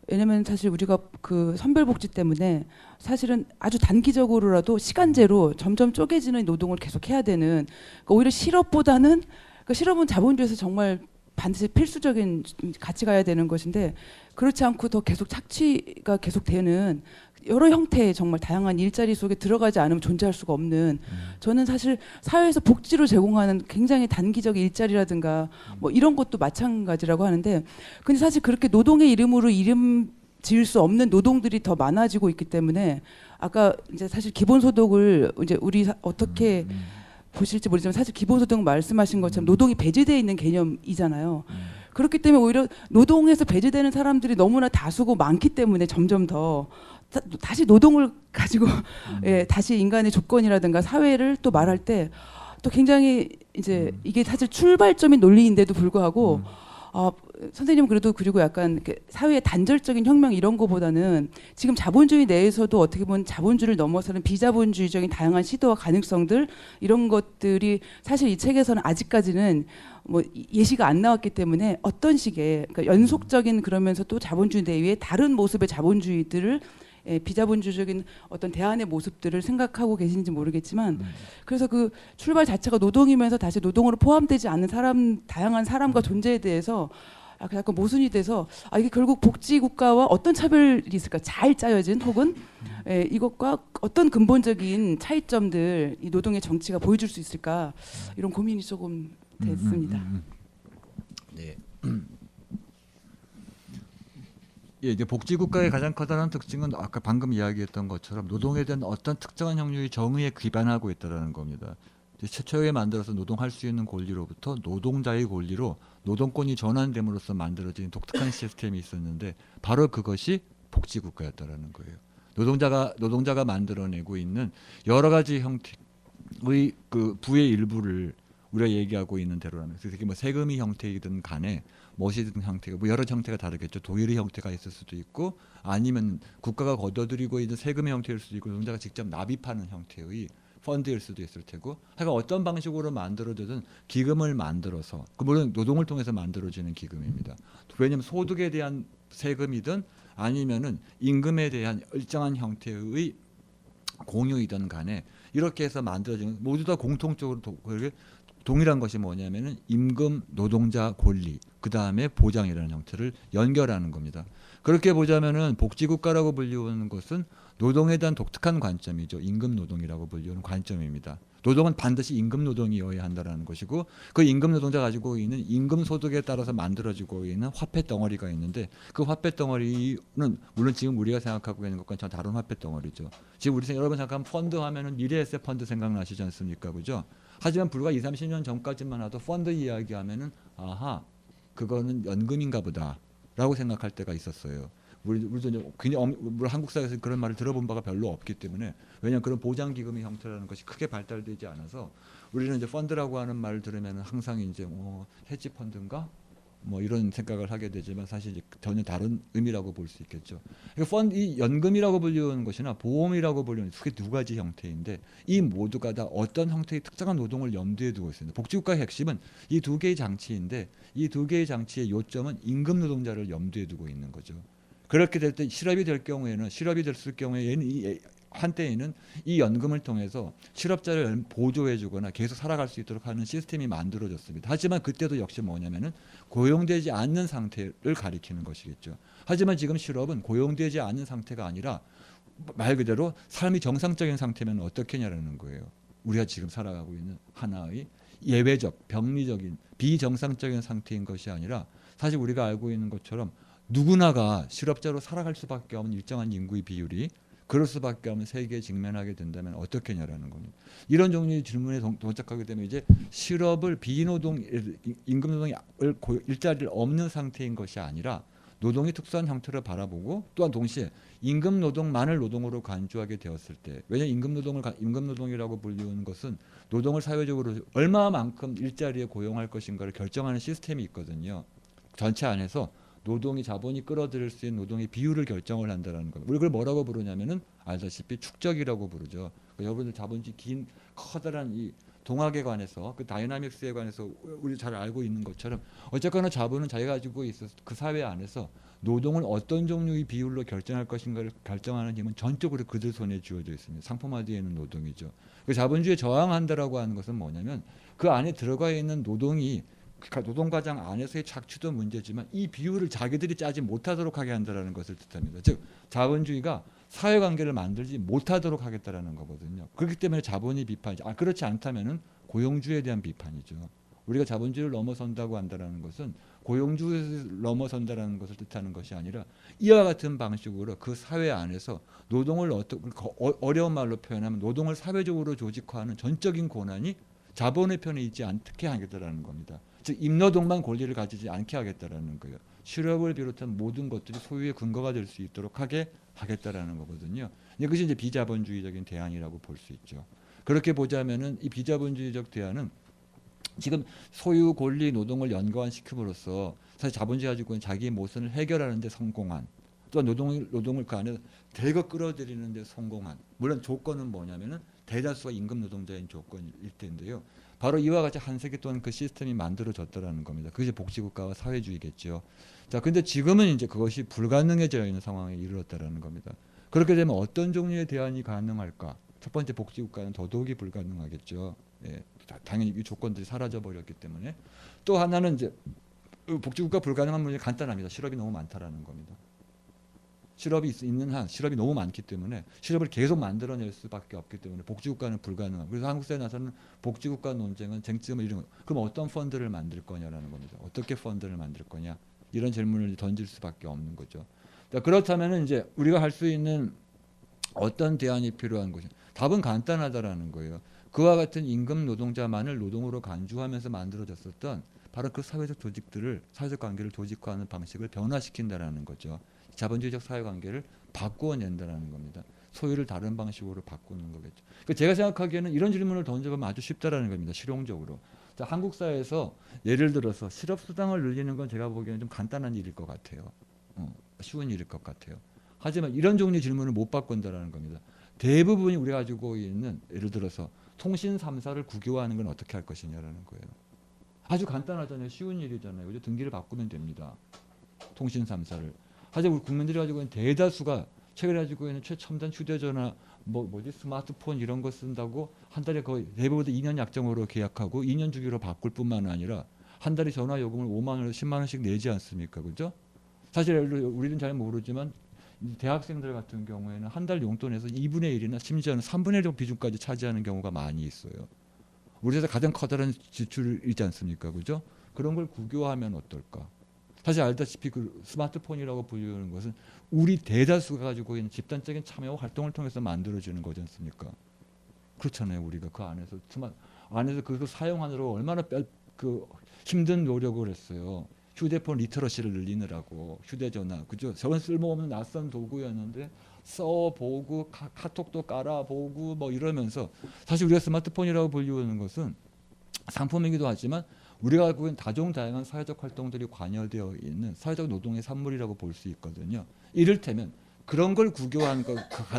왜냐면 사실 우리가 그 선별복지 때문에 사실은 아주 단기적으로라도 시간제로 점점 쪼개지는 노동을 계속 해야 되는 그러니까 오히려 실업보다는 그러니까 실업은 자본주의에서 정말 반드시 필수적인 같이 가야 되는 것인데 그렇지 않고 더 계속 착취가 계속되는 여러 형태의 정말 다양한 일자리 속에 들어가지 않으면 존재할 수가 없는 저는 사실 사회에서 복지로 제공하는 굉장히 단기적 일자리라든가 이런 것도 마찬가지라고 하는데 근데 사실 그렇게 노동의 이름으로 이름 지을 수 없는 노동들이 더 많아지고 있기 때문에 아까 이제 사실 기본소득을 이제 우리 어떻게 보실지 모르지만 사실 기본소득 말씀하신 것처럼 노동이 배제되어 있는 개념이잖아요. 그렇기 때문에 오히려 노동에서 배제되는 사람들이 너무나 다수고 많기 때문에 점점 더 다시 노동을 가지고 다시 인간의 조건이라든가 사회를 또 말할 때 또 굉장히 이제 이게 사실 출발점인 논리인데도 불구하고 선생님은 그리고 약간 사회의 단절적인 혁명 이런 거보다는 지금 자본주의 내에서도 어떻게 보면 자본주의를 넘어서는 비자본주의적인 다양한 시도와 가능성들 이런 것들이 사실 이 책에서는 아직까지는 예시가 안 나왔기 때문에 어떤 식의 그러니까 연속적인 그러면서 또 자본주의 내외의 다른 모습의 자본주의들을 비자본주의적인 어떤 대안의 모습들을 생각하고 계신지 모르겠지만 그래서 그 출발 자체가 노동이면서 다시 노동으로 포함되지 않는 다양한 사람과 존재에 대해서 약간 모순이 돼서 이게 결국 복지국가와 어떤 차별이 있을까 잘 짜여진 혹은 이것과 어떤 근본적인 차이점들 이 노동의 정치가 보여줄 수 있을까 이런 고민이 조금 됐습니다. 네. 이게 복지국가의 가장 커다란 특징은 아까 방금 이야기했던 것처럼 노동에 대한 어떤 특정한 형류의 정의에 기반하고 있다는 겁니다. 최초에 만들어서 노동할 수 있는 권리로부터 노동자의 권리로 노동권이 전환됨으로써 만들어진 독특한 시스템이 있었는데 바로 그것이 복지국가였다는 거예요. 노동자가 만들어내고 있는 여러 가지 형태의 그 부의 일부를 우리가 얘기하고 있는 대로라면 그래서 이게 세금의 형태이든 간에 무엇이든 형태가 여러 형태가 다르겠죠. 도일의 형태가 있을 수도 있고 아니면 국가가 걷어들이고 있는 세금의 형태일 수도 있고 노동자가 직접 납입하는 형태의 펀드일 수도 있을 테고, 하여간 어떤 방식으로 만들어지든 기금을 만들어서, 물론 노동을 통해서 만들어지는 기금입니다. 왜냐하면 소득에 대한 세금이든 아니면은 임금에 대한 일정한 형태의 공유이든 간에 이렇게 해서 만들어지는, 모두 다 공통적으로 동일한 것이 뭐냐면은 임금, 노동자 권리, 그 다음에 보장이라는 형태를 연결하는 겁니다. 그렇게 보자면은 복지국가라고 불리우는 것은 노동에 대한 독특한 관점이죠. 임금 노동이라고 불리우는 관점입니다. 노동은 반드시 임금 노동이어야 한다는 것이고, 그 임금 노동자 가지고 있는 임금 소득에 따라서 만들어지고 있는 화폐 덩어리가 있는데, 그 화폐 덩어리는 물론 지금 우리가 생각하고 있는 것과는 전 다른 화폐 덩어리죠. 지금 우리 여러분 생각하면 펀드 하면은 미래에셋 펀드 생각나시지 않습니까, 그죠? 하지만 불과 2, 30년 전까지만 해도 펀드 이야기하면은 아하, 그거는 연금인가 보다라고 생각할 때가 있었어요. 우리도 이제 굉장히 한국 사회에서 그런 말을 들어본 바가 별로 없기 때문에, 왜냐하면 그런 보장 기금의 형태라는 것이 크게 발달되지 않아서 우리는 이제 펀드라고 하는 말을 들으면 항상 이제 헤지 펀드인가 뭐 이런 생각을 하게 되지만, 사실 이제 전혀 다른 의미라고 볼 수 있겠죠. 그러니까 이 연금이라고 불리우는 것이나 보험이라고 불리우는 그게 두 가지 형태인데, 이 모두가 다 어떤 형태의 특정한 노동을 염두에 두고 있습니다. 복지국가의 핵심은 이 두 개의 장치인데, 이 두 개의 장치의 요점은 임금 노동자를 염두에 두고 있는 거죠. 그렇게 될 때 실업이 됐을 경우에는 한때에는 이 연금을 통해서 실업자를 보조해주거나 계속 살아갈 수 있도록 하는 시스템이 만들어졌습니다. 하지만 그때도 역시 뭐냐면은 고용되지 않는 상태를 가리키는 것이겠죠. 하지만 지금 실업은 고용되지 않는 상태가 아니라 말 그대로 삶이 정상적인 상태면 어떻게냐라는 거예요. 우리가 지금 살아가고 있는 하나의 예외적, 병리적인, 비정상적인 상태인 것이 아니라, 사실 우리가 알고 있는 것처럼 누구나가 실업자로 살아갈 수밖에 없는 일정한 인구의 비율이, 그럴 수밖에 없는 세계에 직면하게 된다면 어떻게냐라는 겁니다. 이런 종류의 질문에 도착하게 되면 이제 실업을 비노동, 임금 노동을 일자리를 없는 상태인 것이 아니라 노동의 특수한 형태를 바라보고, 또한 동시에 임금 노동만을 노동으로 간주하게 되었을 때, 왜냐하면 임금 노동이라고 불리우는 것은 노동을 사회적으로 얼마만큼 일자리에 고용할 것인가를 결정하는 시스템이 있거든요. 전체 안에서 노동이 자본이 끌어들일 수 있는 노동의 비율을 결정을 한다는 겁니다. 우리 그걸 뭐라고 부르냐면은 알다시피 축적이라고 부르죠. 여러분들 자본주의 긴 커다란 이 동학에 관해서, 그 다이나믹스에 관해서 우리 잘 알고 있는 것처럼, 어쨌거나 자본은 자기가 가지고 있어서 그 사회 안에서 노동을 어떤 종류의 비율로 결정할 것인가를 결정하는 힘은 전적으로 그들 손에 쥐어져 있습니다. 상품화되어 있는 노동이죠. 그 자본주의에 저항한다라고 하는 것은 뭐냐면, 그 안에 들어가 있는 노동이 노동과정 안에서의 착취도 문제지만 이 비율을 자기들이 짜지 못하도록 하게 한다는 것을 뜻합니다. 즉 자본주의가 사회관계를 만들지 못하도록 하겠다라는 거거든요. 그렇기 때문에 자본의 비판이죠. 그렇지 않다면은 고용주의에 대한 비판이죠. 우리가 자본주의를 넘어선다고 한다는 것은 고용주의를 넘어선다는 것을 뜻하는 것이 아니라, 이와 같은 방식으로 그 사회 안에서 노동을 어려운 말로 표현하면 노동을 사회적으로 조직화하는 전적인 권한이 자본의 편에 있지 않게 하겠다라는 겁니다. 즉 임노동만 권리를 가지지 않게 하겠다라는 거예요. 실업을 비롯한 모든 것들이 소유의 근거가 될 수 있도록 하겠다라는 거거든요. 이것이 이제 비자본주의적인 대안이라고 볼 수 있죠. 그렇게 보자면은 이 비자본주의적 대안은 지금 소유, 권리, 노동을 연관시킴으로써 사실 자본주의 가지고 있는 자기의 모순을 해결하는 데 성공한, 또 노동을 그 안에 대거 끌어들이는 데 성공한, 물론 조건은 뭐냐면은 대다수가 임금 노동자인 조건일 텐데요. 바로 이와 같이 한 세기 동안 그 시스템이 만들어졌다라는 겁니다. 그것이 복지국가와 사회주의겠죠. 자, 근데 지금은 이제 그것이 불가능해져 있는 상황에 이르렀다라는 겁니다. 그렇게 되면 어떤 종류의 대안이 가능할까? 첫 번째, 복지국가는 더더욱이 불가능하겠죠. 예, 당연히 이 조건들이 사라져 버렸기 때문에. 또 하나는 이제 복지국가 불가능한 문제 간단합니다. 실업이 너무 많다라는 겁니다. 실업이 있는 한, 실업이 너무 많기 때문에 실업을 계속 만들어낼 수밖에 없기 때문에 복지국가는 불가능합니다. 그래서 한국 사회에 나서는 복지국가 논쟁은 쟁점을 이루는, 그럼 어떤 펀드를 만들 거냐라는 겁니다. 어떻게 펀드를 만들 거냐, 이런 질문을 던질 수밖에 없는 거죠. 그렇다면 이제 우리가 할 수 있는 어떤 대안이 필요한 것이, 답은 간단하다라는 거예요. 그와 같은 임금 노동자만을 노동으로 간주하면서 만들어졌었던 바로 그 사회적 조직들을, 사회적 관계를 조직화하는 방식을 변화시킨다라는 거죠. 자본주의적 사회관계를 바꾸어낸다는 겁니다. 소유를 다른 방식으로 바꾸는 거겠죠. 그러니까 제가 생각하기에는 이런 질문을 던져보면 아주 쉽다라는 겁니다. 실용적으로. 자, 한국 사회에서 예를 들어서 실업수당을 늘리는 건 제가 보기에는 좀 간단한 일일 것 같아요. 쉬운 일일 것 같아요. 하지만 이런 종류의 질문을 못 바꾼다라는 겁니다. 대부분이 우리가 가지고 있는 예를 들어서 통신 3사를 국유화하는 건 어떻게 할 것이냐라는 거예요. 아주 간단하잖아요. 쉬운 일이잖아요. 그죠? 등기를 바꾸면 됩니다. 통신 3사를. 하지만 우리 국민들이 가지고 있는 대다수가 최근에 가지고 있는 최첨단 휴대전화 뭐지 스마트폰 이런 거 쓴다고 한 달에 거의 대부분 2년 약정으로 계약하고 2년 주기로 바꿀 뿐만 아니라 한 달에 전화 요금을 5만 원에서 10만 원씩 내지 않습니까? 그죠? 사실 우리는 잘 모르지만 대학생들 같은 경우에는 한 달 용돈에서 2분의 1이나 심지어는 3분의 1 정도 비중까지 차지하는 경우가 많이 있어요. 우리에서 가장 커다란 지출이지 않습니까? 그죠? 그런 걸 국유화하면 어떨까? 사실 알다시피 그 스마트폰이라고 불리는 것은 우리 대다수가 가지고 있는 집단적인 참여와 활동을 통해서 만들어지는 거지 않습니까? 그렇잖아요. 우리가 그 안에서 그거 사용하느라고 얼마나 힘든 노력을 했어요. 휴대폰 리터러시를 늘리느라고 휴대전화 그죠? 저건 쓸모없는 낯선 도구였는데 써보고 카톡도 깔아보고 뭐 이러면서 사실 우리가 스마트폰이라고 불리우는 것은 상품이기도 하지만 우리가 갖고 있는 다종다양한 사회적 활동들이 관여되어 있는 사회적 노동의 산물이라고 볼 수 있거든요. 이를테면 그런 걸 국유화하는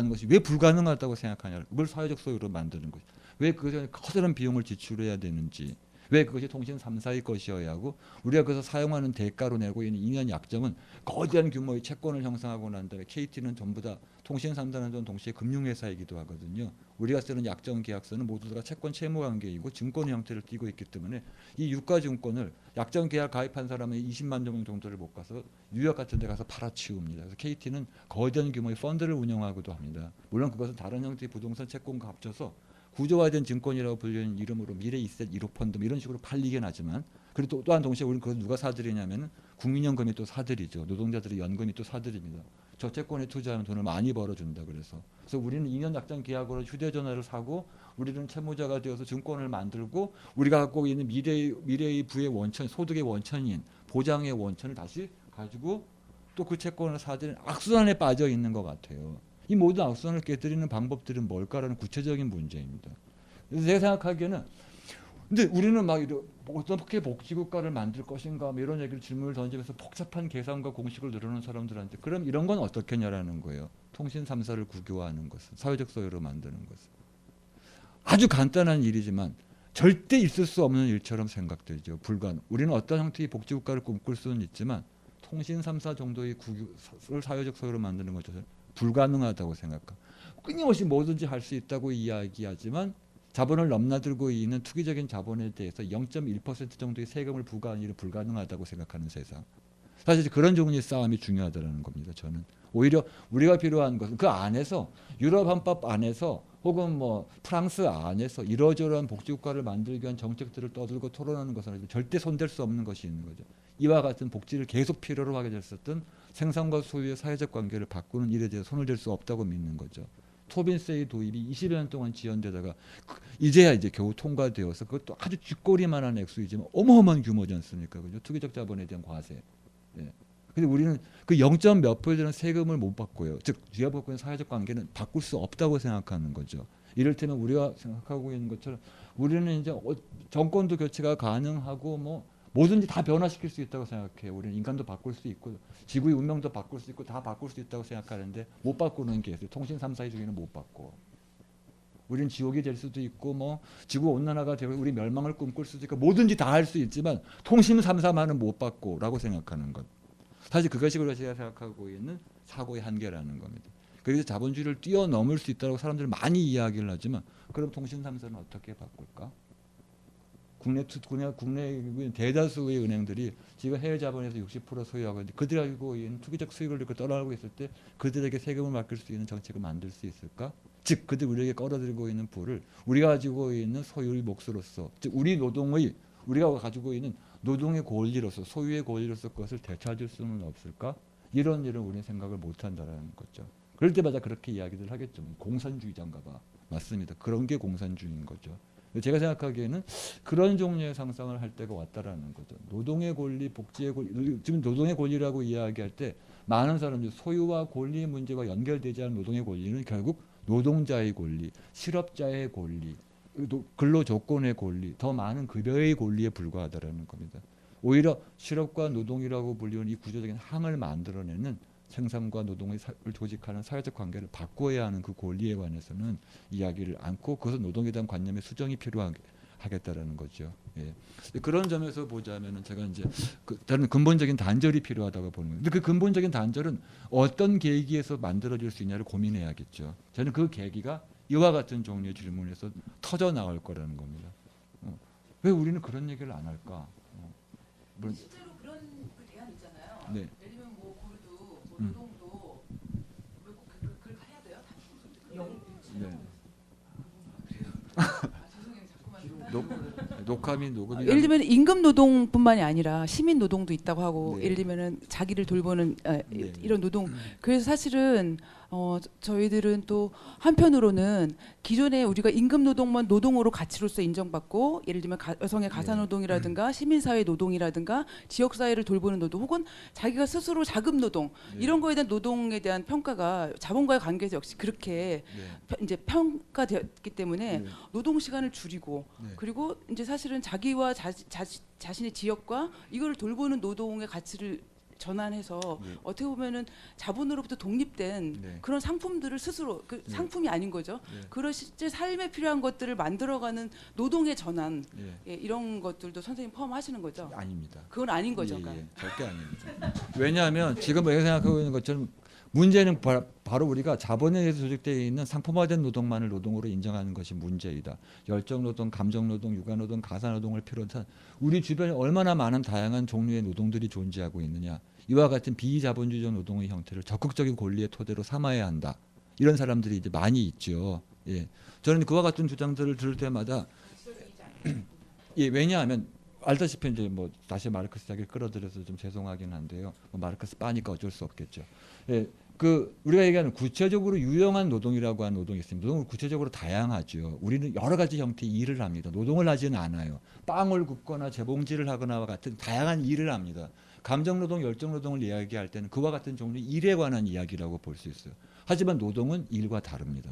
것이 왜 불가능하다고 생각하냐. 그걸 사회적 소유로 만드는 것이. 왜 그것에 커다란 비용을 지출해야 되는지. 왜 그것이 통신 3사의 것이어야 하고 우리가 그래서 사용하는 대가로 내고 있는 2년 약정은 거대한 규모의 채권을 형성하고 난 다음에 KT는 전부 다 통신 3사는 동시에 금융회사이기도 하거든요. 우리가 쓰는 약정 계약서는 모두 다 채권 채무 관계이고 증권 형태를 띠고 있기 때문에 이 유가증권을 약정 계약 가입한 사람의 20만 명 정도를 못 가서 뉴욕 같은 데 가서 팔아치웁니다. 그래서 KT는 거대한 규모의 펀드를 운영하기도 합니다. 물론 그것은 다른 형태의 부동산 채권과 합쳐서 구조화된 증권이라고 불리는 이름으로 미래이셋 1호 펀드 이런 식으로 팔리긴 하지만 그리고 또한 동시에 우리는 그걸 누가 사들이냐면 국민연금이 또 사들이죠. 노동자들의 연금이 또 사들입니다. 저 채권에 투자하면 돈을 많이 벌어준다 그래서 우리는 2년 약정 계약으로 휴대전화를 사고 우리는 채무자가 되어서 증권을 만들고 우리가 갖고 있는 미래의 부의 원천 소득의 원천인 보장의 원천을 다시 가지고 또 그 채권을 사들이는 악순환에 빠져 있는 것 같아요. 이 모든 악순환을 깨뜨리는 방법들은 뭘까라는 구체적인 문제입니다. 그래서 제가 생각하기에는 근데 우리는 막 어떻게 복지국가를 만들 것인가 뭐 이런 얘기를 질문을 던지면서 복잡한 계산과 공식을 늘어놓은 사람들한테 그럼 이런 건 어떻겠냐라는 거예요. 통신 3사를 국유화하는 것은 사회적 소유로 만드는 것은 아주 간단한 일이지만 절대 있을 수 없는 일처럼 생각되죠. 우리는 어떤 형태의 복지국가를 꿈꿀 수는 있지만 통신 3사 정도의 국유를 사회적 소유로 만드는 것은 불가능하다고 생각합니다. 끊임없이 뭐든지 할 수 있다고 이야기하지만 자본을 넘나들고 있는 투기적인 자본에 대해서 0.1% 정도의 세금을 부과하는 일은 불가능하다고 생각하는 세상. 사실 그런 종류의 싸움이 중요하다는 겁니다. 저는 오히려 우리가 필요한 것은 그 안에서 유럽 헌법 안에서 혹은 뭐 프랑스 안에서 이러저러한 복지국가를 만들기 위한 정책들을 떠들고 토론하는 것은 절대 손댈 수 없는 것이 있는 거죠. 이와 같은 복지를 계속 필요로 하게 됐었던 생산과 소유의 사회적 관계를 바꾸는 일에 대해서 손을 댈 수 없다고 믿는 거죠. 토빈세의 도입이 20여 년 동안 지연되다가 이제야 이제 겨우 통과되어서 그것도 아주 쥐꼬리만한 액수이지만 어마어마한 규모지 않습니까? 그죠? 투기적 자본에 대한 과세. 예. 근데 우리는 그 0.몇 %에 되는 세금을 못 받고요. 즉 우리가 갖고 있는 사회적 관계는 바꿀 수 없다고 생각하는 거죠. 이를테면 우리가 생각하고 있는 것처럼 우리는 이제 정권도 교체가 가능하고 뭐 뭐든지 다 변화시킬 수 있다고 생각해요. 우리는 인간도 바꿀 수 있고 지구의 운명도 바꿀 수 있고 다 바꿀 수 있다고 생각하는데 못 바꾸는 게 있어요. 통신 3사의 중에는 못 바꿔. 우리는 지옥이 될 수도 있고 뭐 지구 온난화가 되고 우리 멸망을 꿈꿀 수도 있고 뭐든지 다 할 수 있지만 통신 3사만은 못 바꿔라고 생각하는 것. 사실 그것이 우리가 제가 생각하고 있는 사고의 한계라는 겁니다. 그래서 자본주의를 뛰어넘을 수 있다고 사람들은 많이 이야기를 하지만 그럼 통신 3사는 어떻게 바꿀까? 국내 대다수의 은행들이 지금 해외 자본에서 60% 소유하고 있는데 그들이 가지고 있는 투기적 수익을 이렇게 떠나고 있을 때 그들에게 세금을 맡길 수 있는 정책을 만들 수 있을까? 즉 그들 우리에게 끌어들이고 있는 부를 우리가 가지고 있는 소유의 몫으로서 즉 우리가 가지고 있는 노동의 권리로서 소유의 권리로서 그것을 되찾을 수는 없을까? 이런 일은 우리는 생각을 못한다라는 거죠. 그럴 때마다 그렇게 이야기들 하겠죠. 공산주의자인가 봐. 맞습니다. 그런 게 공산주의인 거죠. 제가 생각하기에는 그런 종류의 상상을 할 때가 왔다라는 거죠. 노동의 권리, 복지의 권리, 지금 노동의 권리라고 이야기할 때 많은 사람들이 소유와 권리 문제와 연결되지 않은 노동의 권리는 결국 노동자의 권리, 실업자의 권리, 근로조건의 권리, 더 많은 급여의 권리에 불과하다라는 겁니다. 오히려 실업과 노동이라고 불리는 이 구조적인 항을 만들어내는 생산과 노동을 조직하는 사회적 관계를 바꿔야 하는 그 권리에 관해서는 이야기를 않고 그것은 노동에 대한 관념의 수정이 필요하겠다라는 거죠. 예. 그런 점에서 보자면은 제가 이제 다른 근본적인 단절이 필요하다고 보는 거예요. 근데 그 근본적인 단절은 어떤 계기에서 만들어질 수 있냐를 고민해야겠죠. 저는 그 계기가 이와 같은 종류의 질문에서 터져 나올 거라는 겁니다. 왜 우리는 그런 얘기를 안 할까? 실제로 그런 그 대안 있잖아요. 네. 예를 들면 뭐 고르도 뭐 노동도 왜꼭 그걸 해야 돼요? 네. 죄송해요. 자꾸만. 녹화민 녹음이 예를 들면 임금 노동뿐만이 아니라 시민 노동도 있다고 하고 네. 예를 들면은 자기를 돌보는 네. 이런 노동. 그래서 사실은 저희들은 또 한편으로는 기존에 우리가 임금 노동만 노동으로 가치로서 인정받고 예를 들면 여성의 가사 노동이라든가 시민사회 노동이라든가 지역사회를 돌보는 노동 혹은 자기가 스스로 자금 노동 이런 거에 대한 노동에 대한 평가가 자본과의 관계에서 역시 그렇게 이제 평가되었기 때문에 노동 시간을 줄이고 그리고 이제 사실은 자기와 자신의 지역과 이걸 돌보는 노동의 가치를 전환해서 어떻게 보면은 자본으로부터 독립된 그런 상품들을 스스로 그 상품이 아닌 거죠. 그런 실제 삶에 필요한 것들을 만들어가는 노동의 전환 이런 것들도 선생님 포함하시는 거죠? 아닙니다. 그건 아닌 거죠. 예, 그러니까. 절대 아닙니다. 왜냐하면 지금 우리가 생각하고 있는 것처럼 문제는 바로 우리가 자본에 의해서 조직되어 있는 상품화된 노동만을 노동으로 인정하는 것이 문제이다. 열정노동, 감정노동, 육아노동, 가사노동을 비롯한 우리 주변에 얼마나 많은 다양한 종류의 노동들이 존재하고 있느냐. 이와 같은 비자본주의적 노동의 형태를 적극적인 권리의 토대로 삼아야 한다. 이런 사람들이 이제 많이 있죠. 예. 저는 그와 같은 주장들을 들을 때마다 예, 왜냐하면 알다시피 이제 뭐 다시 마르크스 이야기를 끌어들여서 좀 죄송하긴 한데요. 뭐 마르크스 빠니까 어쩔 수 없겠죠. 예, 그 우리가 얘기하는 구체적으로 유용한 노동이라고 하는 노동이 있습니다. 노동은 구체적으로 다양하죠. 우리는 여러 가지 형태의 일을 합니다. 노동을 하지는 않아요. 빵을 굽거나 재봉질을 하거나와 같은 다양한 일을 합니다. 감정노동, 열정노동을 이야기할 때는 그와 같은 종류의 일에 관한 이야기라고 볼 수 있어요. 하지만 노동은 일과 다릅니다.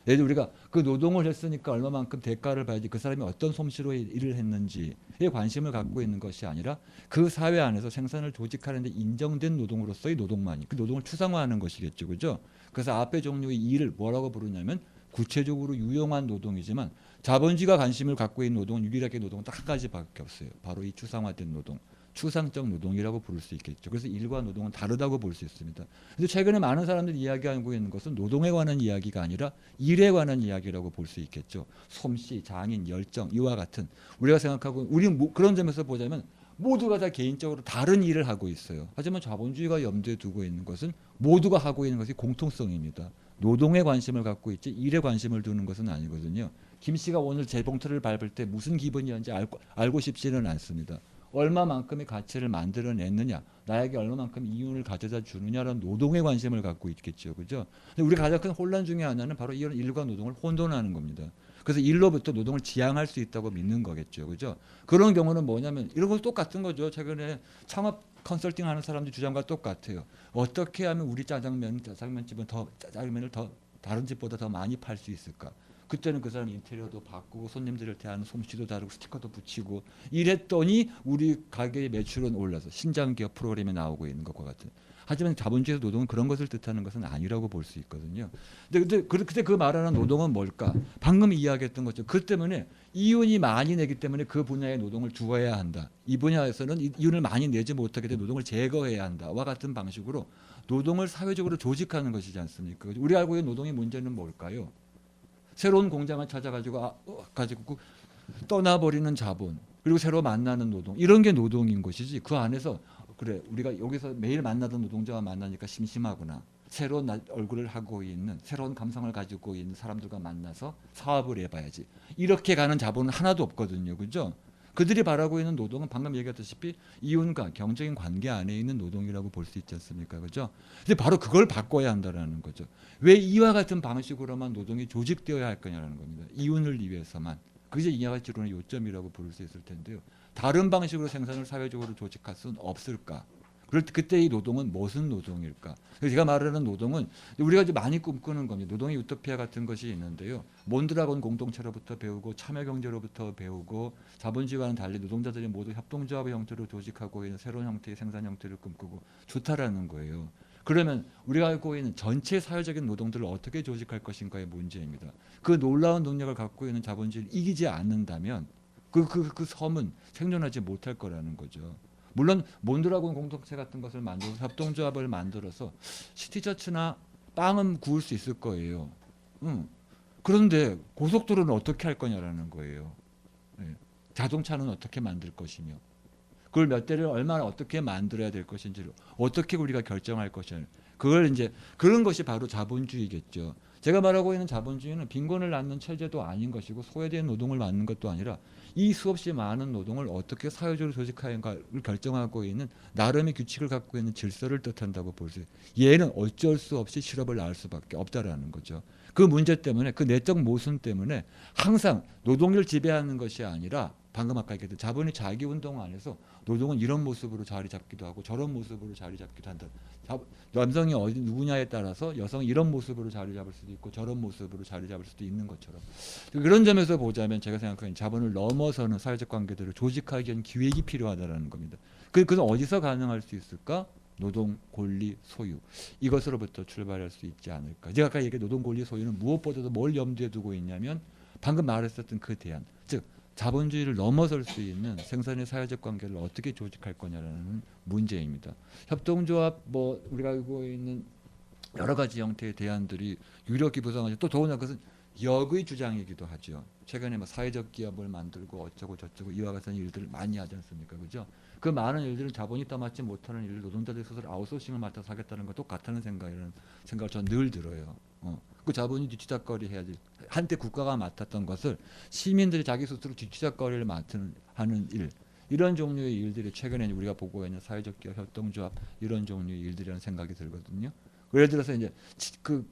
예를 들어 우리가 그 노동을 했으니까 얼마만큼 대가를 봐야지 그 사람이 어떤 솜씨로 일을 했는지에 관심을 갖고 있는 것이 아니라 그 사회 안에서 생산을 조직하는 데 인정된 노동으로서의 노동만이 그 노동을 추상화하는 것이겠죠. 그죠? 그래서 앞의 종류의 일을 뭐라고 부르냐면 구체적으로 유용한 노동이지만 자본주의가 관심을 갖고 있는 노동은 유일하게 노동은 딱 한 가지밖에 없어요. 바로 이 추상화된 노동. 추상적 노동이라고 부를 수 있겠죠. 그래서 일과 노동은 다르다고 볼 수 있습니다. 그런데 최근에 많은 사람들이 이야기하고 있는 것은 노동에 관한 이야기가 아니라 일에 관한 이야기라고 볼 수 있겠죠. 솜씨, 장인, 열정 이와 같은 우리가 생각하고 우리 그런 점에서 보자면 모두가 다 개인적으로 다른 일을 하고 있어요. 하지만 자본주의가 염두에 두고 있는 것은 모두가 하고 있는 것이 공통성입니다. 노동에 관심을 갖고 있지 일에 관심을 두는 것은 아니거든요. 김 씨가 오늘 제 봉투를 밟을 때 무슨 기분이었는지 알고 싶지는 않습니다. 얼마만큼의 가치를 만들어냈느냐, 나에게 얼마만큼 이윤을 가져다 주느냐라는 노동에 관심을 갖고 있겠죠, 그죠? 근데 우리 가장 큰 혼란 중에 하나는 바로 이런 일과 노동을 혼돈하는 겁니다. 그래서 일로부터 노동을 지향할 수 있다고 믿는 거겠죠, 그죠? 그런 경우는 뭐냐면 이런 거 똑같은 거죠. 최근에 창업 컨설팅 하는 사람들 주장과 똑같아요. 어떻게 하면 우리 짜장면집은 짜장면을 더 다른 집보다 더 많이 팔 수 있을까? 그때는 그 사람 인테리어도 바꾸고 손님들을 대하는 솜씨도 다르고 스티커도 붙이고 이랬더니 우리 가게의 매출은 올라서 신장 기업 프로그램에 나오고 있는 것과 같은. 하지만 자본주의 노동은 그런 것을 뜻하는 것은 아니라고 볼 수 있거든요. 근데 그때 그 말하는 노동은 뭘까? 방금 이야기했던 거죠. 그 때문에 이윤이 많이 내기 때문에 그 분야의 노동을 두어야 한다. 이 분야에서는 이윤을 많이 내지 못하게 된 노동을 제거해야 한다와 같은 방식으로 노동을 사회적으로 조직하는 것이지 않습니까? 우리 알고 있는 노동의 문제는 뭘까요? 새로운 공장을 찾아가지고 가지고 떠나버리는 자본 그리고 새로 만나는 노동 이런 게 노동인 것이지 그 안에서 그래 우리가 여기서 매일 만나던 노동자와 만나니까 심심하구나 새로운 얼굴을 하고 있는 새로운 감성을 가지고 있는 사람들과 만나서 사업을 해봐야지 이렇게 가는 자본은 하나도 없거든요. 그죠? 그들이 바라고 있는 노동은 방금 얘기했다시피 이윤과 경쟁인 관계 안에 있는 노동이라고 볼 수 있지 않습니까? 그죠? 근데 바로 그걸 바꿔야 한다는 거죠. 왜 이와 같은 방식으로만 노동이 조직되어야 할 거냐라는 겁니다. 이윤을 위해서만. 그게 이와 같이로는 요점이라고 부를 수 있을 텐데요. 다른 방식으로 생산을 사회적으로 조직할 수는 없을까? 그럴 때 그때 이 노동은 무슨 노동일까? 그래서 제가 말하는 노동은 우리가 이제 많이 꿈꾸는 겁니다. 노동의 유토피아 같은 것이 있는데요. 몬드라곤 공동체로부터 배우고 참여경제로부터 배우고 자본주의와는 달리 노동자들이 모두 협동조합의 형태로 조직하고 있는 새로운 형태의 생산 형태를 꿈꾸고 좋다라는 거예요. 그러면 우리가 알고 있는 전체 사회적인 노동들을 어떻게 조직할 것인가의 문제입니다. 그 놀라운 능력을 갖고 있는 자본주의를 이기지 않는다면 그 섬은 생존하지 못할 거라는 거죠. 물론 몬드라곤 공동체 같은 것을 만들어서 협동조합을 만들어서 시티처치나 빵은 구울 수 있을 거예요. 그런데 고속도로는 어떻게 할 거냐라는 거예요. 예. 자동차는 어떻게 만들 것이며 그걸 몇 대를 얼마나 어떻게 만들어야 될 것인지를 어떻게 우리가 결정할 것이냐. 그걸 이제 그런 것이 바로 자본주의겠죠. 제가 말하고 있는 자본주의는 빈곤을 낳는 체제도 아닌 것이고 소외된 노동을 낳는 것도 아니라 이 수없이 많은 노동을 어떻게 사회적으로 조직하는가를 결정하고 있는 나름의 규칙을 갖고 있는 질서를 뜻한다고 볼 수 있어요. 얘는 어쩔 수 없이 실업을 낳을 수밖에 없다라는 거죠. 그 문제 때문에 그 내적 모순 때문에 항상 노동을 지배하는 것이 아니라 방금 아까 얘기했던 자본의 자기 운동 안에서 노동은 이런 모습으로 자리 잡기도 하고 저런 모습으로 자리 잡기도 한다. 남성이 어디 누구냐에 따라서 여성이 이런 모습으로 자리 잡을 수도 있고 저런 모습으로 자리 잡을 수도 있는 것처럼 그런 점에서 보자면 제가 생각하는 자본을 넘어서는 사회적 관계들을 조직하기 위한 기획이 필요하다는 겁니다. 그건 어디서 가능할 수 있을까? 노동, 권리, 소유 이것으로부터 출발할 수 있지 않을까. 제가 아까 얘기한 노동, 권리, 소유는 무엇보다도 뭘 염두에 두고 있냐면 방금 말했었던 그 대안, 즉 자본주의를 넘어설 수 있는 생산의 사회적 관계를 어떻게 조직할 거냐라는 문제입니다. 협동조합 뭐 우리가 알고 있는 여러 가지 형태의 대안들이 유력히 부상하죠. 또 더구나 그것은 역의 주장이기도 하죠. 최근에 뭐 사회적 기업을 만들고 어쩌고 저쩌고 이와 같은 일들을 많이 하지 않습니까? 그죠? 그 많은 일들은 자본이 떠맡지 못하는 일을 노동자들이 스스로 아웃소싱을 맡아서 하겠다는 것 똑같다는 생각이라는 생각을 저는 늘 들어요. 그 자본이 뒤치다거리 해야지. 한때 국가가 맡았던 것을 시민들이 자기 스스로 뒤치다거리를 하는 일. 이런 종류의 일들이 최근에 우리가 보고 있는 사회적 기업, 협동조합 이런 종류의 일들이라는 생각이 들거든요. 예를 들어서 이제 그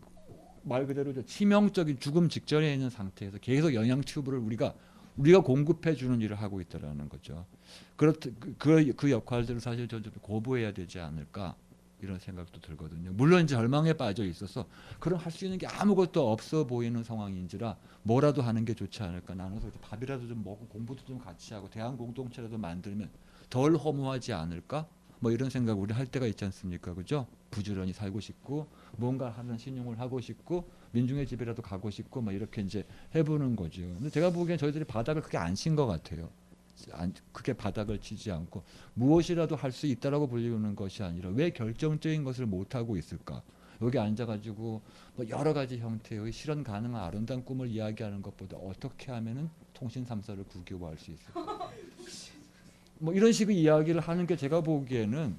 말 그대로 치명적인 죽음 직전에 있는 상태에서 계속 영양 튜브를 우리가 공급해 주는 일을 하고 있다라는 거죠. 그 역할들을 사실 좀 고부해야 되지 않을까 이런 생각도 들거든요. 물론 이제 절망에 빠져 있어서 그럼 할 수 있는 게 아무것도 없어 보이는 상황인지라 뭐라도 하는 게 좋지 않을까. 나눠서 밥이라도 좀 먹고 공부도 좀 같이 하고 대한 공동체라도 만들면 덜 허무하지 않을까. 뭐 이런 생각 우리 할 때가 있지 않습니까? 그죠? 부지런히 살고 싶고 뭔가 하는 신용을 하고 싶고 민중의 집이라도 가고 싶고 뭐 이렇게 이제 해보는 거죠. 근데 제가 보기엔 저희들이 바닥을 크게 안 친 것 같아요. 크게 바닥을 치지 않고 무엇이라도 할 수 있다라고 불리우는 것이 아니라 왜 결정적인 것을 못 하고 있을까? 여기 앉아가지고 뭐 여러 가지 형태의 실현 가능한 아름다운 꿈을 이야기하는 것보다 어떻게 하면은 통신 3사를 국유화할 수 있을까? 뭐 이런 식의 이야기를 하는 게 제가 보기에는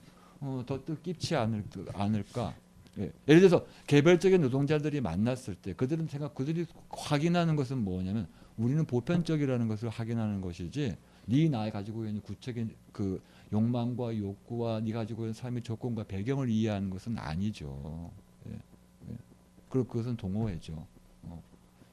더 뜻깊지 않을까. 예. 예를 들어서 개별적인 노동자들이 만났을 때 그들이 확인하는 것은 뭐냐면 우리는 보편적이라는 것을 확인하는 것이지 네 나에 가지고 있는 구체적인 그 욕망과 욕구와 네 가지고 있는 삶의 조건과 배경을 이해하는 것은 아니죠. 예. 예. 그리고 그것은 동호회죠.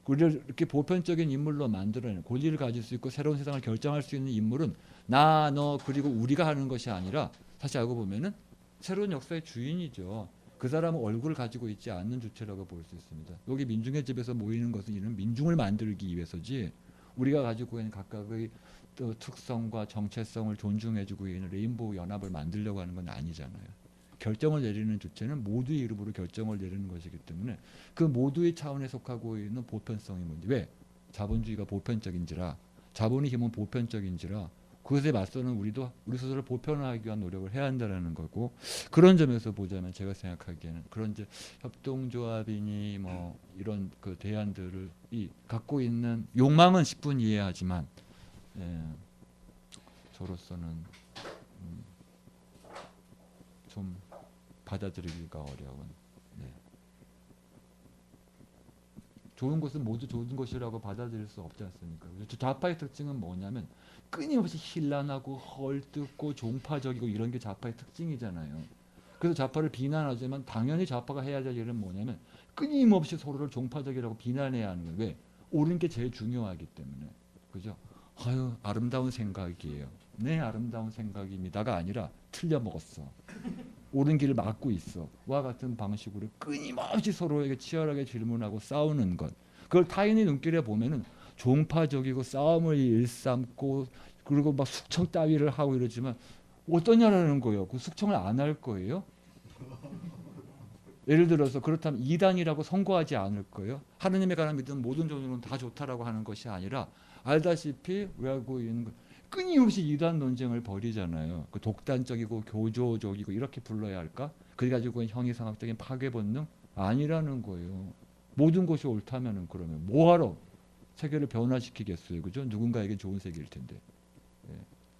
우리를 이렇게 보편적인 인물로 만들어내는 권리를 가질 수 있고 새로운 세상을 결정할 수 있는 인물은 나, 너 그리고 우리가 하는 것이 아니라 사실 알고 보면은 새로운 역사의 주인이죠. 그 사람은 얼굴을 가지고 있지 않는 주체라고 볼 수 있습니다. 여기 민중의 집에서 모이는 것은 이런 민중을 만들기 위해서지 우리가 가지고 있는 각각의 또 특성과 정체성을 존중해주고 있는 레인보우 연합을 만들려고 하는 건 아니잖아요. 결정을 내리는 주체는 모두의 이름으로 결정을 내리는 것이기 때문에 그 모두의 차원에 속하고 있는 보편성이 문제. 왜? 자본주의가 보편적인지라 자본의 힘은 보편적인지라 그것에 맞서는 우리 스스로 보편화하기 위한 노력을 해야 한다는 거고 그런 점에서 보자면 제가 생각하기에는 그런 이제 협동조합이니 뭐 이런 그 대안들을 갖고 있는 욕망은 10분 이해하지만 저로서는 좀 받아들이기가 어려운. 네. 좋은 것은 모두 좋은 것이라고 받아들일 수 없지 않습니까? 좌파의 특징은 뭐냐면 끊임없이 힐난하고 헐뜯고 종파적이고 이런 게 좌파의 특징이잖아요. 그래서 좌파를 비난하지만 당연히 좌파가 해야 될 일은 뭐냐면 끊임없이 서로를 종파적이라고 비난해야 하는 거예요. 왜? 옳은 게 제일 중요하기 때문에. 그죠? 아유, 아름다운 생각이에요. 네, 아름다운 생각입니다가 아니라 틀려먹었어. 옳은 길을 막고 있어. 와 같은 방식으로 끊임없이 서로에게 치열하게 질문하고 싸우는 것. 그걸 타인의 눈길에 보면은 종파적이고 싸움을 일삼고 그리고 막 숙청 따위를 하고 이러지만 어떠냐라는 거예요. 그 숙청을 안 할 거예요? 예를 들어서 그렇다면 이단이라고 선고하지 않을 거예요. 하느님에 관한 믿음 모든 종교는 다 좋다라고 하는 것이 아니라 알다시피 우리 알고 있는 것 끊임없이 이단 논쟁을 벌이잖아요. 그 독단적이고 교조적이고 이렇게 불러야 할까? 그래 가지고 형이상학적인 파괴 본능 아니라는 거예요. 모든 것이 옳다면은 그러면 뭐하러 세계를 변화시키겠어요, 그죠? 누군가에게 좋은 세계일 텐데. 예.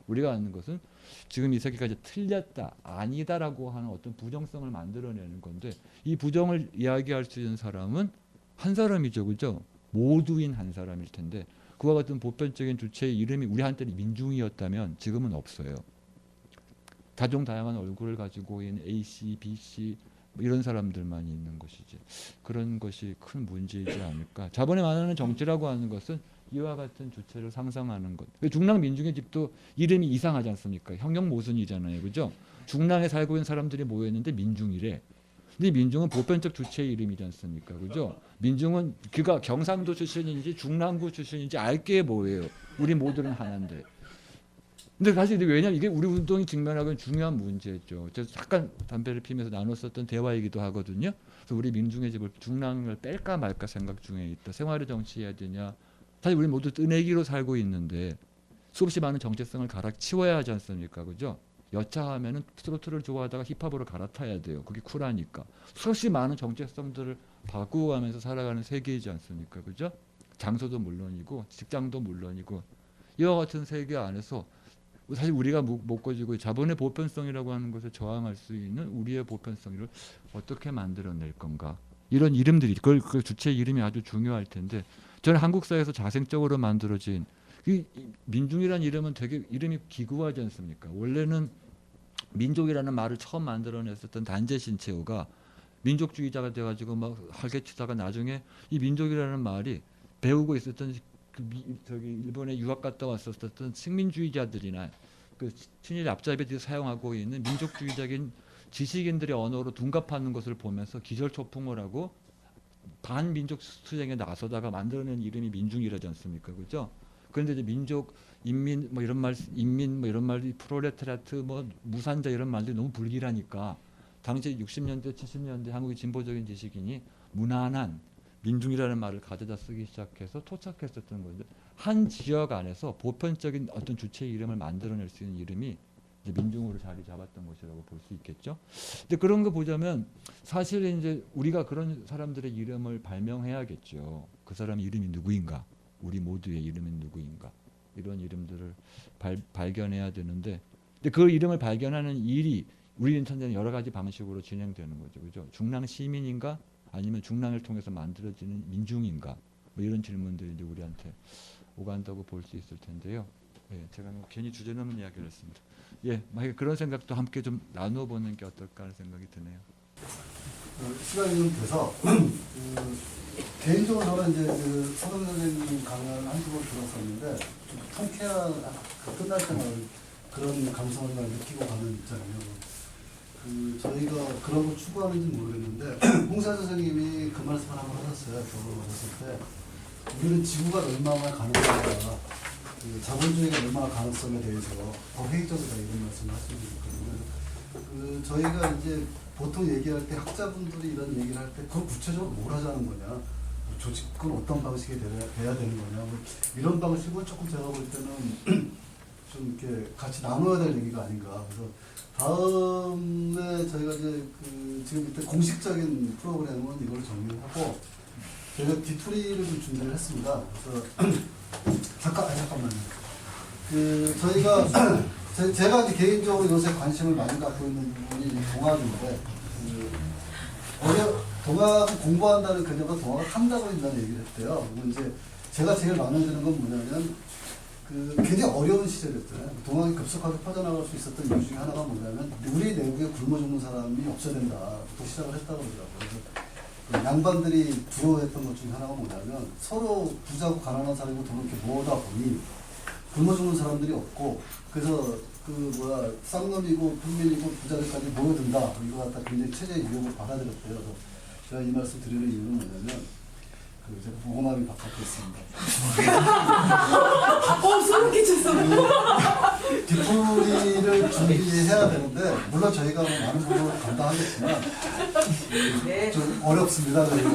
우리가 아는 것은 지금 이 세계가 이제 틀렸다, 아니다라고 하는 어떤 부정성을 만들어내는 건데 이 부정을 이야기할 수 있는 사람은 한 사람이죠, 그죠? 모두인 한 사람일 텐데 그와 같은 보편적인 주체의 이름이 우리한테는 민중이었다면 지금은 없어요. 다종다양한 얼굴을 가지고 있는 A, C, B, C 뭐 이런 사람들만 있는 것이지. 그런 것이 큰 문제이지 않을까. 자본에 말하는 정치라고 하는 것은 이와 같은 주체를 상상하는 것. 중랑 민중의 집도 이름이 이상하지 않습니까? 형용 모순이잖아요, 그죠? 중랑에 살고 있는 사람들이 모였는데 민중이래. 근데 민중은 보편적 주체의 이름이지 않습니까, 그죠? 민중은 그가 경상도 출신인지 중랑구 출신인지 알 게 뭐예요? 우리 모두는 하나인데. 근데 사실 왜냐면 이게 우리 운동이 직면하고 있는 중요한 문제죠. 제가 잠깐 담배를 피면서 나눴었던 대화이기도 하거든요. 그래서 우리 민중의 집을 중랑을 뺄까 말까 생각 중에 있다. 생활의 정치해야 되냐. 사실 우리 모두 뜨내기로 살고 있는데 수없이 많은 정체성을 갈아치워야 하지 않습니까? 그죠? 여차하면은 트로트를 좋아하다가 힙합으로 갈아타야 돼요. 그게 쿨하니까. 수없이 많은 정체성들을 바꾸어가면서 살아가는 세계이지 않습니까? 그죠? 장소도 물론이고 직장도 물론이고 이와 같은 세계 안에서 사실 우리가 묶어지고 자본의 보편성이라고 하는 것에 저항할 수 있는 우리의 보편성을 어떻게 만들어낼 건가. 이런 이름들이 그 주체의 이름이 아주 중요할 텐데 저는 한국 사회에서 자생적으로 만들어진 이 민중이라는 이름은 되게 이름이 기구하지 않습니까? 원래는 민족이라는 말을 처음 만들어냈었던 단재 신채호가 민족주의자가 돼가지고 막 활개치다가 나중에 이 민족이라는 말이 배우고 있었던 저기 일본에 유학 갔다 왔었던 식민주의자들이나 그 친일 앞잡이들이 사용하고 있는 민족주의적인 지식인들의 언어로 둔갑하는 것을 보면서 기절초풍을 하고 반민족 투쟁에 나서다가 만들어낸 이름이 민중이라지 않습니까, 그죠? 그런데 이제 민족, 인민 뭐 이런 말, 인민 뭐 이런 말이 프롤레타리아트 뭐 무산자 이런 말들이 너무 불길하니까 당시 60년대, 70년대 한국의 진보적인 지식인이 무난한 민중이라는 말을 가져다 쓰기 시작해서 토착했었던 건데 한 지역 안에서 보편적인 어떤 주체의 이름을 만들어낼 수 있는 이름이 이제 민중으로 자리 잡았던 것이라고 볼 수 있겠죠. 근데 그런 거 보자면 사실 이제 우리가 그런 사람들의 이름을 발명해야겠죠. 그 사람 이름이 누구인가, 우리 모두의 이름은 누구인가, 이런 이름들을 발견해야 되는데, 근데 그 이름을 발견하는 일이 우리 인천에는 여러 가지 방식으로 진행되는 거죠, 그죠? 중랑 시민인가, 아니면 중랑을 통해서 만들어지는 민중인가, 뭐 이런 질문들이 이제 우리한테 오간다고 볼 수 있을 텐데요. 예, 제가 뭐 괜히 주제 넘는 이야기를 했습니다. 예, 만약에 그런 생각도 함께 좀 나눠보는 게 어떨까 하는 생각이 드네요. 시간이 좀 돼서 개인적으로 저는 이제 그 서동 선생님 강연을 한두 번 들었었는데 좀 통쾌한 끝날 때는 그런 감성을 느끼고 가는 입장이에요. 저희가 그런 거 추구하는지 모르겠는데 홍사 선생님이 그 말씀을 한번 하셨어요. 저를 오셨을 때 우리는 지구가 멸망할 가능성이다. 자본주의가 멸망할 가능성에 대해서 더 회의적이다 이런 말씀을 하시는 거거든요. 저희가 이제 보통 얘기할 때 학자분들이 이런 얘기를 할 때 그걸 구체적으로 뭘 하자는 거냐, 조직은 어떤 방식이 돼야 되는 거냐, 뭐 이런 방식은 조금 제가 볼 때는 좀 이렇게 같이 나눠야 될 얘기가 아닌가. 그래서 다음에 저희가 이제 지금 이때 공식적인 프로그램은 이걸 정리하고 저희가 디토리를 좀 준비를 했습니다. 그래서 잠깐만요. 저희가 제가 이제 개인적으로 요새 관심을 많이 갖고 있는 부분이 동학인데 동학 공부한다는 그녀가 동학을 한다고 한다는 얘기를 했대요. 그리고 이제 제가 제일 마음에 드는 건 뭐냐면 굉장히 어려운 시절이었잖아요. 동학이 급속하게 퍼져나갈 수 있었던 이유 중에 하나가 뭐냐면 우리 내국에 굶어 죽는 사람이 없어야 된다부터 시작을 했다고 그러더라고요. 그래서 양반들이 두려워했던 것 중에 하나가 뭐냐면 서로 부자고 가난한 사람이고 돈을 이렇게 모으다 보니 굶어 죽는 사람들이 없고, 그래서 쌍놈이고 평민이고 부자들까지 모여든다. 이거 갖다 굉장히 체제의 위협을 받아들였대요. 그래서 제가 이 말씀 드리는 이유는 뭐냐면 제가 무고함이 바깥에 있습니다. 소름 끼쳤어. 뒷풀이를 준비해야 되는데 물론 저희가 많은 부분을 감당하겠지만 좀 어렵습니다. 그래서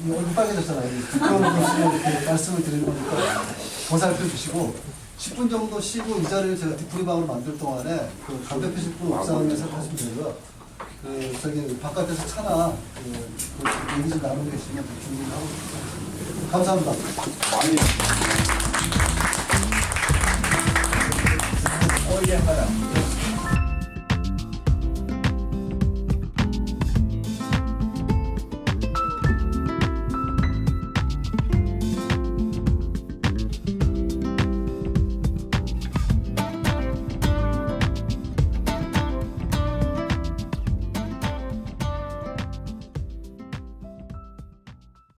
얼굴 빨개졌잖아요. 뒷풀이로 이렇게 말씀을 드리는 거니까 보살펴 주시고 10분 정도 쉬고 이 자리를 제가 뒷풀이 방으로 만들 동안에 그 담배 피실 분 옥상에서 하시면 되고요. 그 저기 바깥에서 차나 그 얘기 좀 나누고 계시면 준비를 하고 있습니다. 감사합니다. 많이